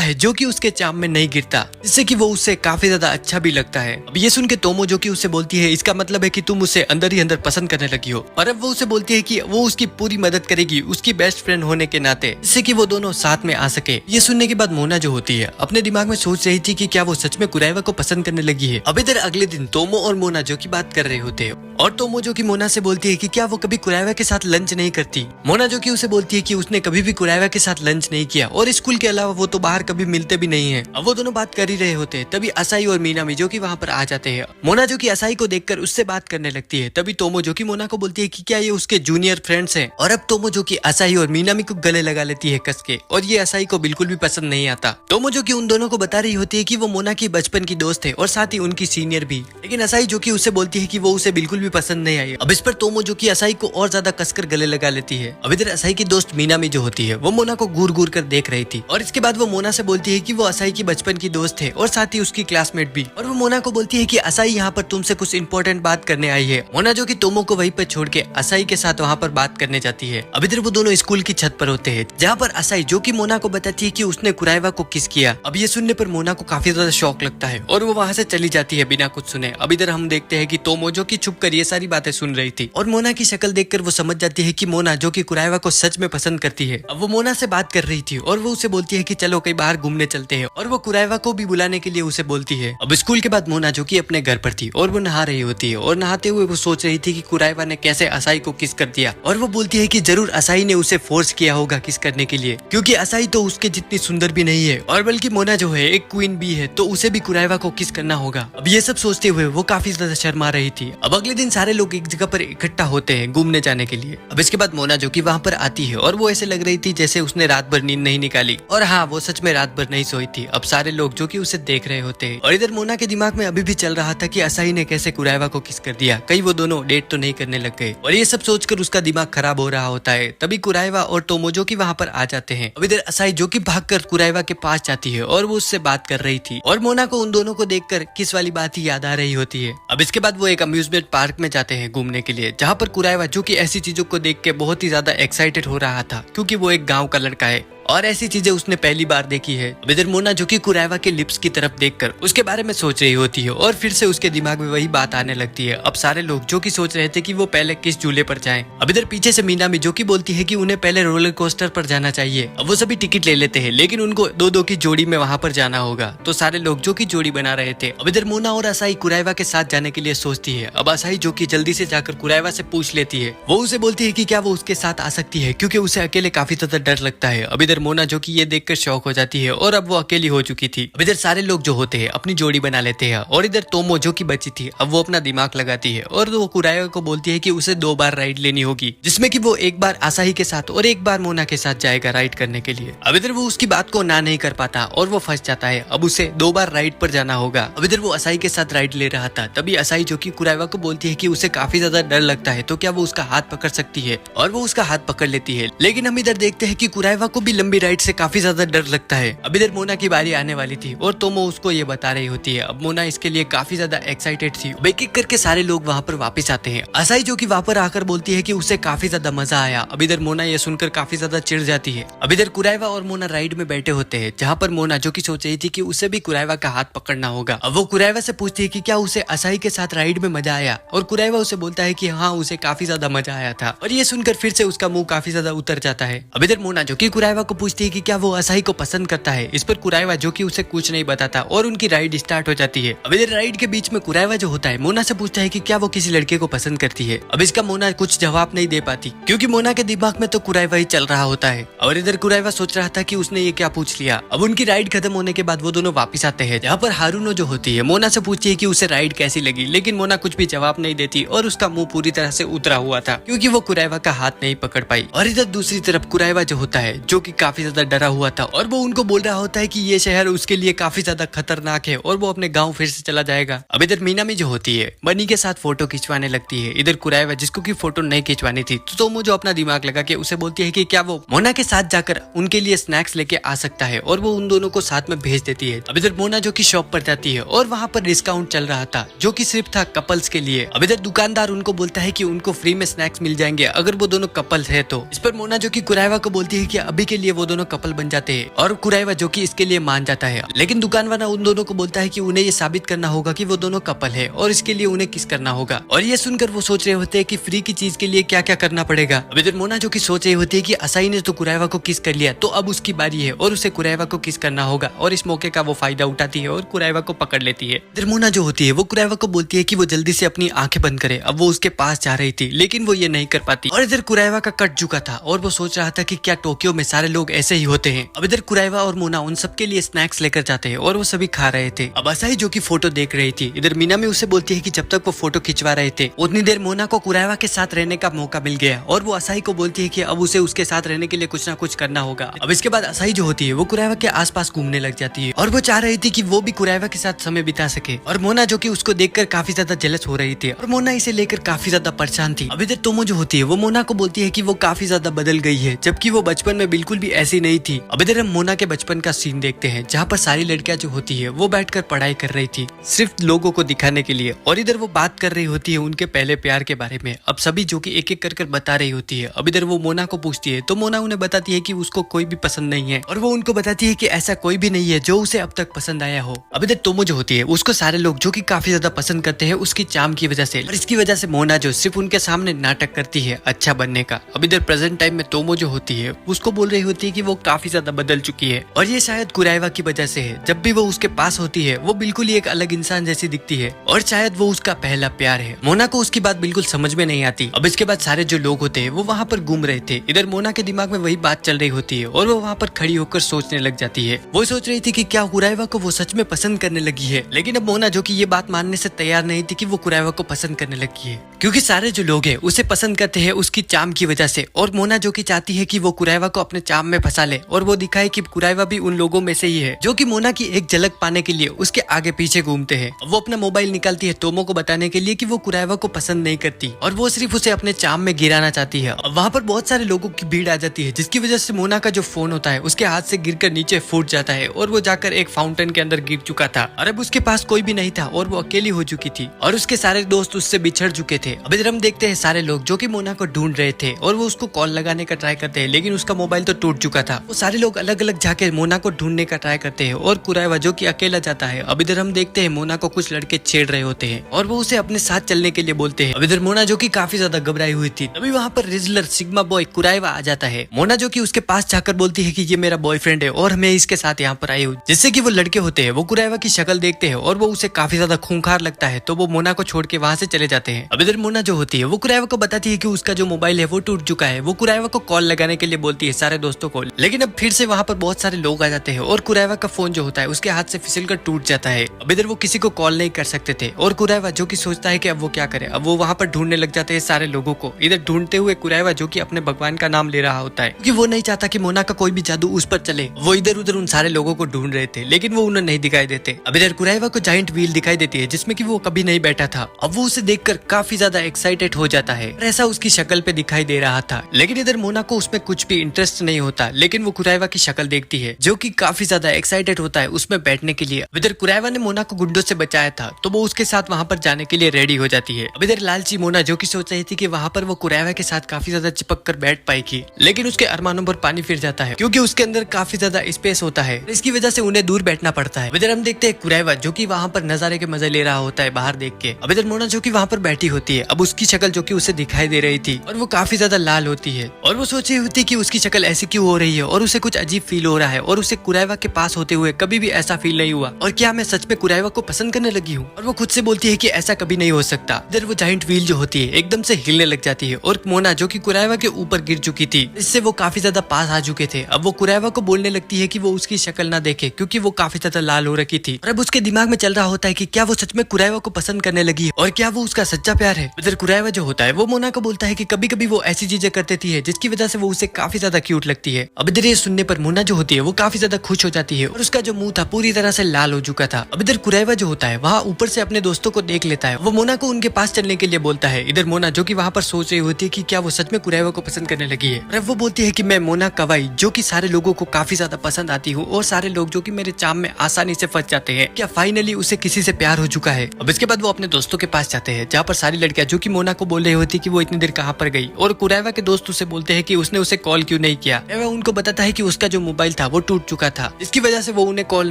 है जो कि उसके चाम में नहीं गिरता, जिससे कि वो उससे काफी ज्यादा अच्छा भी लगता है। अब ये सुन के तोमो जो कि उसे बोलती है इसका मतलब है कि तुम उसे अंदर ही अंदर पसंद करने लगी हो। और अब वो उसे बोलती है कि वो उसकी पूरी मदद करेगी उसकी बेस्ट फ्रेंड होने के नाते, जिससे कि वो दोनों साथ में आ सके। ये सुनने के बाद मोना जो होती है अपने दिमाग में सोच रही थी कि क्या वो सच में कुराइवा को पसंद करने लगी है। अब इधर अगले दिन तोमो और मोना जो की बात कर रहे होते हैं और तोमो जो कि मोना से बोलती है कि क्या वो कभी कुराइवा के साथ लंच नहीं करती। मोना जो कि उसे बोलती है कि उसने कभी भी कुराइवा के साथ लंच नहीं किया और स्कूल के अलावा वो तो बाहर कभी मिलते भी नहीं है। अब वो दोनों बात कर ही रहे होते हैं, तभी असाई और मीनामी जो कि वहाँ पर आ जाते हैं। मोना जो कि असाई को देखकर उससे बात करने लगती है। तभी तोमो जो कि मोना को बोलती है कि क्या ये उसके जूनियर फ्रेंड्स हैं। और अब तोमो जो कि असाई और मीनामी को गले लगा लेती है कस के, और ये असाई को बिल्कुल भी पसंद नहीं आता। तोमो जो कि उन दोनों को बता रही होती है कि वो मोना की बचपन की दोस्त है और साथ ही उनकी सीनियर भी, लेकिन असाई जो कि उससे बोलती है कि वो उसे बिल्कुल भी पसंद नहीं आई। अब इस पर तोमो जो कि असाई को और ज्यादा कसकर गले लगा लेती है। अब इधर असाई की दोस्त मीनामी जो होती है वो मोना को घूर घूर कर देख रही थी, और इसके बाद वो मोना से बोलती है कि वो असाई की बचपन की दोस्त है और साथ ही उसकी क्लासमेट भी। और वो मोना को बोलती है कि असाई यहाँ पर तुमसे कुछ इंपॉर्टेंट बात करने आई है। मोना जो कि तोमो को वहीं पर छोड़ के असाई के साथ वहाँ पर बात करने जाती है। अब इधर वो दोनों स्कूल की छत पर होते हैं, जहाँ पर असाई जो कि मोना को बताती है कि उसने कुराइवा को किस किया। अब ये सुनने पर मोना को काफी ज्यादा शौक लगता है और वो वहाँ से चली जाती है बिना कुछ सुने। अब इधर हम देखते हैं कि तोमो जो कि छुप कर ये सारी बातें सुन रही थी, और मोना की शक्ल देखकर वो समझ जाती है कि मोना जो कि कुराइवा को सच में पसंद करती है। अब वो मोना से बात कर रही थी और वो उसे बोलती है कि चलो कहीं बाहर घूमने चलते हैं, और वो कुराइवा को भी बुलाने के लिए उसे बोलती है। अब स्कूल के बाद मोना जो कि अपने घर पर थी और वो नहा रही होती है, और नहाते हुए वो सोच रही थी कि कुराइवा ने कैसे असाई को किस कर दिया। और वो बोलती है कि जरूर असाई ने उसे फोर्स किया होगा किस करने के लिए, क्योंकि असाई तो उसके जितनी सुंदर भी नहीं है, और बल्कि मोना जो है एक क्वीन भी है, तो उसे भी कुराइवा को किस करना होगा। अब ये सब सोचते हुए वो काफी ज्यादा शर्मा रही थी। अब अगले दिन सारे लोग एक जगह पर इकट्ठा होते हैं घूमने जाने के लिए। अब इसके बाद मोना जो कि वहाँ पर आती है, और वो ऐसे लग रही थी जैसे उसने रात भर नींद नहीं निकाली, और हाँ वो सच में रात भर नहीं सोई थी। अब सारे लोग जो कि उसे देख रहे होते हैं, और इधर मोना के दिमाग में अभी भी चल रहा था कि असाई ने कैसे कुराइवा को किस कर दिया, कहीं वो दोनों डेट तो नहीं करने लग गए। और ये सब सोचकर उसका दिमाग खराब हो रहा होता है। तभी कुराइवा और तोमो जो कि वहाँ पर आ जाते हैं। अब इधर असाई जो कि भागकर कुराइवा के पास जाती है और वो उससे बात कर रही थी, और मोना को उन दोनों को देखकर किस वाली बात ही याद आ रही होती है। अब इसके बाद वो एक अम्यूजमेंट पार्क में जाते हैं घूमने के लिए, जहाँ पर कुराइवा जो कि ऐसी चीजों को देख के बहुत ही ज्यादा एक्साइटेड हो रहा था, क्योंकि वो एक गाँव का लड़का है और ऐसी चीजें उसने पहली बार देखी है। अब इधर मोना जो कि कुराइवा के लिप्स की तरफ देखकर उसके बारे में सोच रही होती है, और फिर से उसके दिमाग में वही बात आने लगती है। अब सारे लोग जो कि सोच रहे थे कि वो पहले किस झूले पर जाएं। अब इधर पीछे से मीनामी जो कि बोलती है कि उन्हें पहले रोलर कोस्टर पर जाना चाहिए। अब वो सभी टिकट ले लेते हैं, लेकिन उनको दो दो की जोड़ी में वहां पर जाना होगा, तो सारे लोग जो कि जोड़ी बना रहे थे। अब इधर मोना और असाई कुराइवा के साथ जाने के लिए सोचती है। अब असाई जो कि जल्दी से जाकर कुराइवा से पूछ लेती है, वो उसे बोलती है कि क्या वो उसके साथ आ सकती है, क्योंकि उसे अकेले काफी ज्यादा डर लगता है। अब इधर मोना जो कि ये देखकर शौक हो जाती है, और अब वो अकेली हो चुकी थी। अब इधर सारे लोग जो होते हैं अपनी जोड़ी बना लेते हैं, और इधर तोमो जो कि बची थी अब वो अपना दिमाग लगाती है, और वो कुराइवा को बोलती है कि उसे 2 बार राइड लेनी होगी, जिसमें कि वो एक बार असाही के साथ और एक बार मोना के साथ जाएगा राइड करने के लिए। अब इधर वो उसकी बात को ना नहीं कर पाता और वो फंस जाता है। अब उसे 2 बार राइड पर जाना होगा। अब इधर वो असाई के साथ राइड ले रहा था, तभी असाई जो कि कुराइवा को बोलती है कि उसे काफी ज्यादा डर लगता है, तो क्या वो उसका हाथ पकड़ सकती है, और वो उसका हाथ पकड़ लेती है। लेकिन हम इधर देखते हैं कि कुराइवा को भी लंबी राइड से काफी ज्यादा डर लगता है। अब इधर मोना की बारी आने वाली थी, और तोमो उसको ये बता रही होती है। अब मोना इसके लिए काफी ज्यादा एक्साइटेड थी। एक एक करके सारे लोग वहाँ पर वापस आते हैं। असाई जो कि वहाँ पर आकर बोलती है कि उसे काफी ज्यादा मजा आया। अब इधर मोना ये सुनकर काफी ज्यादा चिढ़ जाती है। अब इधर कुराइवा और मोना राइड में बैठे होते हैं, जहाँ पर मोना जो कि सोच रही थी कि उसे भी कुराइवा का हाथ पकड़ना होगा। अब वो कुराइवा से पूछती है कि क्या उसे असाई के साथ राइड में मजा आया, और कुराइवा उसे बोलता है कि हाँ उसे काफी ज्यादा मजा आया था। और ये सुनकर फिर से उसका मुंह काफी ज्यादा उतर जाता है। अब इधर मोना जो कि कुराइवा को पूछती है कि क्या वो असाई को पसंद करता है। इस पर कुराइवा जो कि उसे कुछ नहीं बताता, और उनकी राइड स्टार्ट हो जाती है। अब इधर राइड के बीच में कुराइवा जो होता है मोना से पूछता है कि क्या वो किसी लड़के को पसंद करती है। अब इसका मोना कुछ जवाब नहीं दे पाती, क्योंकि मोना के दिमाग में तो कुराइवा ही चल रहा होता है। और इधर कुराइवा सोच रहा था कि उसने ये क्या पूछ लिया। अब उनकी राइड खत्म होने के बाद वो दोनों वापस आते हैं, जहाँ पर हारुनो जो होती है मोना से पूछती है कि उसे राइड कैसी लगी, लेकिन मोना कुछ भी जवाब नहीं देती, और उसका मुंह पूरी तरह से उतरा हुआ था, क्योंकि वो कुराइवा का हाथ नहीं पकड़ पाई। और इधर दूसरी तरफ कुराइवा जो होता है जो कि काफी ज्यादा डरा हुआ था, और वो उनको बोल रहा होता है कि ये शहर उसके लिए काफी ज्यादा खतरनाक है, और वो अपने गाँव फिर से चला जाएगा। अब इधर मीनामी जो होती है बनी के साथ फोटो खिंचवाने लगती है। इधर कुराइवा जिसको की फोटो नहीं खिंचवानी थी, तो तोमो जो अपना दिमाग लगा के उसे बोलती है कि क्या वो मोना के साथ जाकर उनके लिए स्नैक्स लेके आ सकता है, और वो उन दोनों को साथ में भेज देती है। अब इधर मोना जो कि शॉप पर जाती है, और वहाँ पर डिस्काउंट चल रहा था जो कि सिर्फ था कपल्स के लिए। अब इधर दुकानदार उनको बोलता है कि उनको फ्री में स्नैक्स मिल जाएंगे अगर वो दोनों कपल्स है तो। इस पर मोना जो कि कुराइवा को बोलती है कि अभी के लिए वो दोनों कपल बन जाते हैं और कुराइवा जो कि इसके लिए मान जाता है। लेकिन दुकान वाला उन दोनों को बोलता है कि उन्हें ये साबित करना होगा कि वो दोनों कपल है और इसके लिए उन्हें किस करना होगा। और ये सुनकर वो सोच रहे होते हैं कि फ्री की चीज के लिए क्या क्या करना पड़ेगा। अब इधर मोना जो कि सोच रही होती है कि असाई ने तो कुराइवा को किस कर लिया, तो अब उसकी बारी है और उसे कुराइवा को किस करना होगा। और इस मौके का वो फायदा उठाती है और कुराइवा को पकड़ लेती है। इधर मोना जो होती है वो कुराइवा को बोलती है कि वो जल्दी से अपनी आंखें बंद करे। अब वो उसके पास जा रही थी लेकिन वो ये नहीं कर पाती। और इधर कुराइवा का कट चुका था और वो सोच रहा था कि क्या टोक्यो में सारे लोग ऐसे ही होते हैं। अब इधर कुराइवा और मोना उन सबके लिए स्नैक्स लेकर जाते हैं और वो सभी खा रहे थे। अब असाई जो कि फोटो देख रही थी, इधर मीना में उसे बोलती है कि जब तक वो फोटो खिंचवा रहे थे उतनी देर मोना को कुराइवा के साथ रहने का मौका मिल गया। और वो असाई को बोलती है कि अब उसे उसके साथ रहने के लिए कुछ ना कुछ करना होगा। अब इसके बाद असाई जो होती है वो कुराइवा के आसपास घूमने लग जाती है और वो चाह रही थी कि वो भी कुराइवा के साथ समय बिता सके। और मोना जो कि उसको देखकर काफी ज्यादा जेलस हो रही थी और मोना इसे लेकर काफी ज्यादा परेशान थी। अब इधर तोमो जो होती है वो मोना को बोलती है कि वो काफी ज्यादा बदल गई है, जबकि वो बचपन में बिल्कुल भी ऐसी नहीं थी। अब इधर हम मोना के बचपन का सीन देखते हैं जहाँ पर सारी लड़कियां जो होती है वो बैठकर पढ़ाई कर रही थी सिर्फ लोगों को दिखाने के लिए। और इधर वो बात कर रही होती है उनके पहले प्यार के बारे में। अब सभी जो कि एक एक कर बता रही होती है। अब इधर वो मोना को पूछती है तो मोना उन्हें बताती है कि उसको कोई भी पसंद नहीं है और वो उनको बताती है कि ऐसा कोई भी नहीं है जो उसे अब तक पसंद आया हो। अब इधर तोमो जो होती है उसको सारे लोग जो कि काफी ज्यादा पसंद करते हैं उसकी चार्म की वजह से, और इसकी वजह से मोना जो सिर्फ उनके सामने नाटक करती है अच्छा बनने का। अब इधर प्रेजेंट टाइम में तोमो जो होती है उसको बोल रही होती है कि वो काफी ज्यादा बदल चुकी है और ये शायद कुराइवा की वजह से है। जब भी वो उसके पास होती है वो बिल्कुल ही एक अलग इंसान जैसी दिखती है और शायद वो उसका पहला प्यार है। मोना को उसकी बात बिल्कुल समझ में नहीं आती। अब इसके बाद सारे जो लोग होते हैं वो वहाँ पर घूम रहे थे। इधर मोना के दिमाग में वही बात चल रही होती है और वो वहाँ पर खड़ी होकर सोचने लग जाती है। वो सोच रही थी कि क्या कुराइवा को वो सच में पसंद करने लगी है। लेकिन अब मोना जो कि ये बात मानने से तैयार नहीं थी कि वो कुराइवा को पसंद करने लगी है, क्योंकि सारे जो लोग हैं उसे पसंद करते हैं उसकी चार्म की वजह से। और मोना जो कि चाहती है कि वो कुराइवा को अपने चार्म में फंसा ले और वो दिखाए कि कुराइवा भी उन लोगों में से ही है जो कि मोना की एक झलक पाने के लिए उसके आगे पीछे घूमते हैं। वो अपना मोबाइल निकालती है तोमो को बताने के लिए कि वो कुराइवा को पसंद नहीं करती और वो सिर्फ उसे अपने चार्म में गिराना चाहती है। वहाँ पर बहुत सारे लोगों की भीड़ आ जाती है जिसकी वजह से मोना का जो फोन होता है उसके हाथ से गिरकर नीचे फूट जाता है और वो जाकर एक फाउंटेन के अंदर गिर चुका था। और अब उसके पास कोई भी नहीं था और वो अकेली हो चुकी थी और उसके सारे दोस्त उससे बिछड़ चुके थे। अब इधर हम देखते हैं सारे लोग जो कि मोना को ढूंढ रहे थे और वो उसको कॉल लगाने का ट्राई करते हैं लेकिन उसका मोबाइल तो टूट चुका था। वो सारे लोग अलग अलग जाके मोना को ढूंढने का ट्राई करते हैं और कुराइवा जो कि अकेला जाता है। अब इधर हम देखते हैं मोना को कुछ लड़के छेड़ रहे होते हैं और वो उसे अपने साथ चलने के लिए बोलते हैं। अब इधर मोना जो कि काफी ज्यादा घबराई हुई थी तभी वहाँ पर रिजलर सिग्मा बॉय कुराइवा आ जाता है। मोना जो कि उसके पास जाकर बोलती है कि ये मेरा बॉयफ्रेंड है और मैं इसके साथ यहाँ पर आई हूँ। जिससे कि वो लड़के होते हैं वो कुराइवा की शक्ल देखते हैं और वो उसे काफी ज्यादा खूंखार लगता है तो वो मोना को छोड़ के वहाँ से चले जाते हैं। अब इधर मोना जो होती है वो कुराइवा को बताती है कि उसका जो मोबाइल है वो टूट चुका है। वो कुराइवा को कॉल लगाने के लिए बोलती है सारे दोस्तों को, लेकिन अब फिर से वहाँ पर बहुत सारे लोग आ जाते हैं और कुराइवा का फोन जो होता है उसके हाथ से फिसल कर टूट जाता है। अब इधर वो किसी को कॉल नहीं कर सकते थे और कुराइवा जो कि सोचता है कि अब वो क्या करे। अब वो वहाँ पर ढूंढने लग जाते हैं सारे लोगों को। इधर ढूंढते हुए कुराइवा जो कि अपने भगवान का नाम ले रहा होता है क्योंकि वो नहीं चाहता कि मोना का कोई भी जादू उस पर चले। वो इधर उधर उन सारे लोगों को ढूंढ रहे थे लेकिन वो उन्हें नहीं दिखाई देते। अब इधर कुराइवा को जाइंट व्हील दिखाई देती है जिसमें कि वो कभी नहीं बैठा था। अब वो उसे देखकर काफी ज्यादा एक्साइटेड हो जाता है और ऐसा उसकी शक्ल पे दिखाई दे रहा था। लेकिन इधर मोना को उसमें कुछ भी इंटरेस्ट नहीं होता लेकिन वो कुराइवा की शक्ल देखती है जो कि काफी ज्यादा एक्साइटेड होता है उसमें बैठने के लिए। इधर कुराइवा ने मोना को गुंडों से बचाया था तो वो उसके साथ वहाँ पर जाने के लिए रेडी हो जाती है। अब इधर लालची मोना जो कि सोच रही थी कि वहाँ पर वो कुराइवा के साथ काफी ज्यादा चिपक कर बैठ पाएगी लेकिन उसके अरमानों पर पानी फिर जाता है क्योंकि उसके अंदर काफी ज्यादा स्पेस होता है। इसकी वजह से उन्हें दूर बैठना पड़ता है। इधर हम देखते हैं कुराइवा जो कि वहाँ पर नजारे के मजे ले रहा होता है बाहर देख के। अब इधर मोना जो कि वहाँ पर बैठी होती है। अब उसकी शक्ल जो कि उसे दिखाई दे रही थी और वो काफी ज्यादा लाल होती है और वो सोच रही होती है कि उसकी शक्ल ऐसी क्यों हो रही है और उसे कुछ अजीब फील हो रहा है और उसे कुराइवा के पास होते हुए कभी भी ऐसा फील नहीं हुआ और क्या मैं सच में कुराइवा को पसंद करने लगी हूँ। और वो खुद से बोलती है कि ऐसा कभी नहीं हो सकता। इधर वो जाइंट व्हील जो होती है एकदम से हिलने लग जाती है और मोना जो कि कुराइवा के ऊपर गिर चुकी थी इससे वो काफी ज्यादा पास आ चुके थे। अब वो कुराइवा को बोलने लगती है कि वो उसकी शक्ल ना देखे क्योंकि वो काफी ज्यादा लाल हो रखी थी और अब उसके दिमाग में चल रहा होता है कि क्या वो सच में कुराइवा को पसंद करने लगी है और क्या वो उसका सच्चा प्यार है। इधर कुराइवा जो होता है वो मोना को बोलता है कि कभी कभी वो ऐसी चीजें कर देती है जिसकी वजह से वो उसे काफी ज्यादा क्यूट लगती है। अब इधर ये सुनने पर मोना जो होती है वो काफी ज्यादा खुश हो जाती है और उसका जो मुंह था पूरी तरह से लाल हो चुका था। अब इधर कुराइवा जो होता है वहाँ ऊपर से अपने दोस्तों को देख लेता है। वो मोना को उनके पास चलने के लिए बोलता है। इधर मोना जो कि वहाँ पर सोच रही होती है कि क्या वो सच में कुराइवा को पसंद करने लगी है। और वो बोलती है कि मैं मोना कवाई जो कि सारे लोगों को काफी ज्यादा पसंद आती हूँ और सारे लोग जो कि मेरे चाम में आसानी से फंस जाते हैं, क्या फाइनली उसे किसी से प्यार हो चुका है। अब इसके बाद वो अपने दोस्तों के पास जाते हैं जहाँ पर सारी लड़कियां लड़कियां जो कि मोना को बोल रही होती कि वो इतनी देर कहाँ पर गई, और कुरैवा के दोस्त उसे बोलते हैं कि उसने उसे कॉल क्यों नहीं किया। वह उनको बताता है कि उसका जो मोबाइल था वो टूट चुका था, जिसकी वजह से वो उन्हें कॉल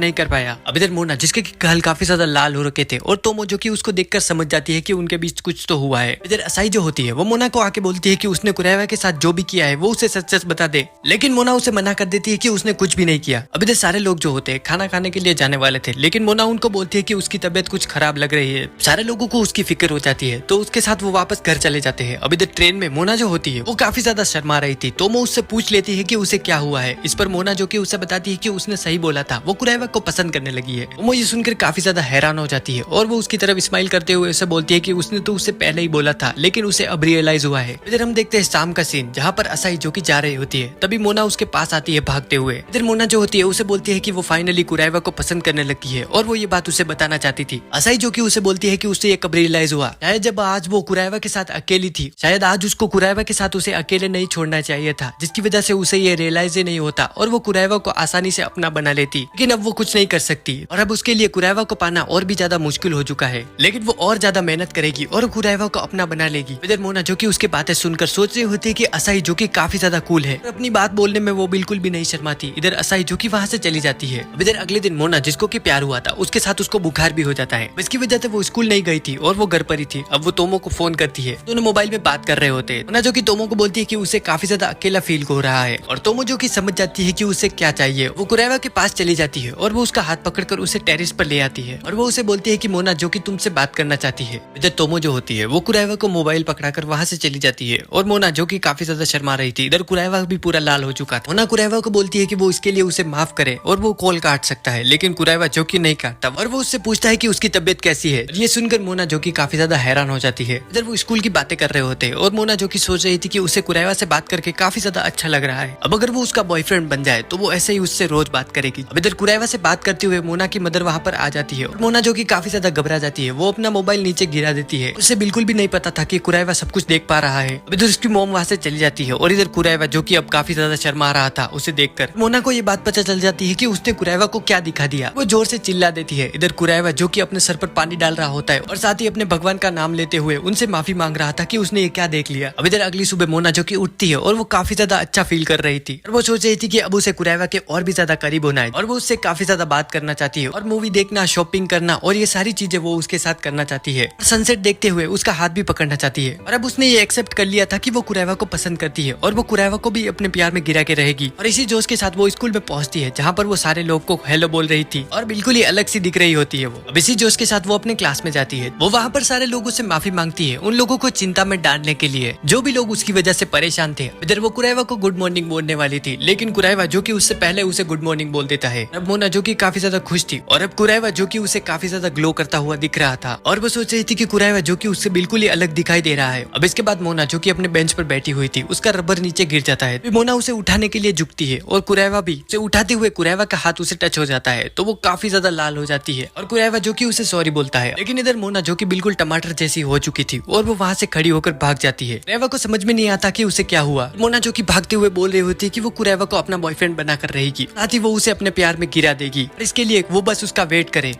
नहीं कर पाया। अब इधर मोना जिसके गाल काफी ज्यादा लाल हो रखे थे, और तोमो जो कि उसको देखकर समझ जाती है कि उनके बीच कुछ तो हुआ है। इधर असाई जो होती है वो मोना को आके बोलती है कि उसने कुरैवा के साथ जो भी किया है वो उसे सच सच बता दे, लेकिन मोना उसे मना कर देती है कि उसने कुछ भी नहीं किया। अब इधर सारे लोग जो होते हैं खाना खाने के लिए जाने वाले थे, लेकिन मोना उनको बोलती है कि उसकी तबीयत कुछ खराब लग रही है। सारे लोगों को उसकी फिक्र हो जाती है, तो उसके साथ वो वापस घर चले जाते हैं। अब इधर ट्रेन में मोना जो होती है वो काफी ज्यादा शर्मा रही थी, तो वो उससे पूछ लेती है कि उसे क्या हुआ है। इस पर मोना जो कि उसे बताती है कि उसने सही बोला था, वो कुरैवा को पसंद करने लगी है। वो ये सुनकर काफी ज्यादा हैरान हो जाती है, और वो उसकी तरफ स्माइल करते हुए उसे बोलती है कि उसने तो उससे पहले ही बोला था, लेकिन उसे अब रियलाइज हुआ है। इधर हम देखते हैं शाम का सीन, जहाँ पर असाई जो कि जा रही होती है, तभी मोना उसके पास आती है भागते हुए। इधर मोना जो होती है उसे बोलती है कि वो फाइनली कुरैवा को पसंद करने लगी है, और वो ये बात उसे बताना चाहती थी। असाई जो कि उसे बोलती है कि उससे ये कब रियलाइज हुआ, शायद जब आज वो कुरैवा के साथ अकेली थी, शायद आज उसको कुरैवा के साथ उसे अकेले नहीं छोड़ना चाहिए था, जिसकी वजह से उसे ये रियलाइज ही नहीं होता, और वो कुरैवा को आसानी से अपना बना लेती। लेकिन अब वो कुछ नहीं कर सकती, और अब उसके लिए कुरैवा को पाना और भी ज्यादा मुश्किल हो चुका है। लेकिन वो और ज्यादा मेहनत करेगी और कुरैवा को अपना बना लेगी। इधर मोना जो कि उसकी बातें सुनकर सोच रही होती है कि असाई जो कि काफी ज्यादा कूल है, और अपनी बात बोलने में वो बिल्कुल भी नहीं शर्माती। इधर असाई जो कि वहाँ से चली जाती है। अब इधर अगले दिन मोना जिसको कि प्यार हुआ था, उसके साथ उसको बुखार भी हो जाता है। इसकी वजह से वो स्कूल नहीं गई थी और वो घर पर ही थी। अब वो तोमो को फोन करती है, दोनों मोबाइल में बात कर रहे होते हैं। मोना जो कि तोमो को बोलती है कि उसे काफी ज्यादा अकेला फील हो रहा है, और तोमो जो कि समझ जाती है कि उसे क्या चाहिए। वो कुरैवा के पास चली जाती है, और वो उसका हाथ पकड़कर उसे टेरेस पर ले आती है, और वो उसे बोलती है कि मोना जो कि तुमसे बात करना चाहती है। इधर तोमो जो होती है वो कुरैवा को मोबाइल पकड़ाकर वहां से चली जाती है, और मोना जो कि काफी ज्यादा शर्मा रही थी। इधर कुरैवा भी पूरा लाल हो चुका था। मोना कुरैवा को बोलती है कि वो इसके लिए उसे माफ करे और वो कॉल काट सकता है, लेकिन कुरैवा जो कि नहीं काटता, और वो उससे पूछता है कि उसकी तबीयत कैसी है। ये सुनकर मोना जो कि काफी ज्यादा हैरान हो जाती है। इधर वो स्कूल की बातें कर रहे होते हैं, और मोना जो कि सोच रही थी कि उसे कुरैवा से बात करके काफी ज्यादा अच्छा लग रहा है। अब अगर वो उसका बॉयफ्रेंड बन जाए तो वो ऐसे ही उससे रोज बात करेगी। अब इधर कुरैवा से बात करते हुए मोना की मदर वहाँ पर आ जाती है, और मोना जो कि काफी ज्यादा घबरा जाती है। वो अपना मोबाइल नीचे गिरा देती है। उसे बिल्कुल भी नहीं पता था कि कुरैवा सब कुछ देख पा रहा है। अब इधर उसकी मॉम वहाँ से चली जाती है, और इधर कुरैवा जो कि अब काफी ज्यादा शर्मा रहा था, उसे देखकर मोना को ये बात पता चल जाती है कि उसने कुरैवा को क्या दिखा दिया। वो जोर से चिल्ला देती है। इधर कुरैवा जो कि अपने सर पर पानी डाल रहा होता है, और साथ ही अपने भगवान का नाम लेते हुए उनसे माफी मांग रहा था कि उसने ये क्या देख लिया। अब इधर अगली सुबह मोना जो कि उठती है, और वो काफी ज्यादा अच्छा फील कर रही थी, और वो सोच रही थी कि अब उसे कुरैवा के और भी ज्यादा करीब होना है, और वो उससे काफी ज्यादा बात करना चाहती है, और मूवी देखना, शॉपिंग करना, और ये सारी चीजें वो उसके साथ करना चाहती है। सनसेट देखते हुए उसका हाथ भी पकड़ना चाहती है, और अब उसने ये एक्सेप्ट कर लिया था कि वो कुरैवा को पसंद करती है, और वो कुरैवा को भी अपने प्यार में गिरा के रहेगी। और इसी जोश के साथ वो स्कूल में पहुंचती है, जहाँ पर वो सारे लोग को हेलो बोल रही थी, और बिल्कुल ही अलग सी दिख रही होती है। वो अब इसी जोश के साथ वो अपने क्लास में जाती है। वो वहाँ पर सारे लोगों से माफी मांगती है, उन लोगों को चिंता में डालने के लिए जो भी लोग उसकी वजह से परेशान थे। इधर वो कुरैवा को गुड मॉर्निंग बोलने वाली थी, लेकिन कुरैवा जो कि उससे पहले उसे गुड मॉर्निंग बोल देता है। अब मोना जो कि काफी ज्यादा खुश थी, और अब कुरैवा जो कि उसे काफी ज्यादा ग्लो करता हुआ दिख रहा था, और वो सोच रही थी कि कुरैवा जो कि उससे बिल्कुल ही अलग दिखाई दे रहा है। अब इसके बाद मोना जो कि अपने बेंच पर बैठी हुई थी, उसका रबर नीचे गिर जाता है। मोना उसे उठाने के लिए झुकती है, और कुरैवा भी उसे उठाते हुए कुरैवा का हाथ उसे टच हो जाता है, तो वो काफी ज्यादा लाल हो जाती है, और कुरैवा जो कि उसे सॉरी बोलता है। लेकिन इधर मोना जो कि बिल्कुल टमाटर जैसी हो चुकी थी, और वो वहाँ से खड़ी होकर भाग जाती है। कुरैवा को समझ में नहीं आता कि उसे क्या हुआ। मोना जो कि भागते हुए बोल रही होती है कि वो कुरैवा को अपना बॉयफ्रेंड बनाकर रहेगी, साथ ही वो उसे अपने प्यार में गिरा देगी, और इसके लिए वो बस उसका वेट करे।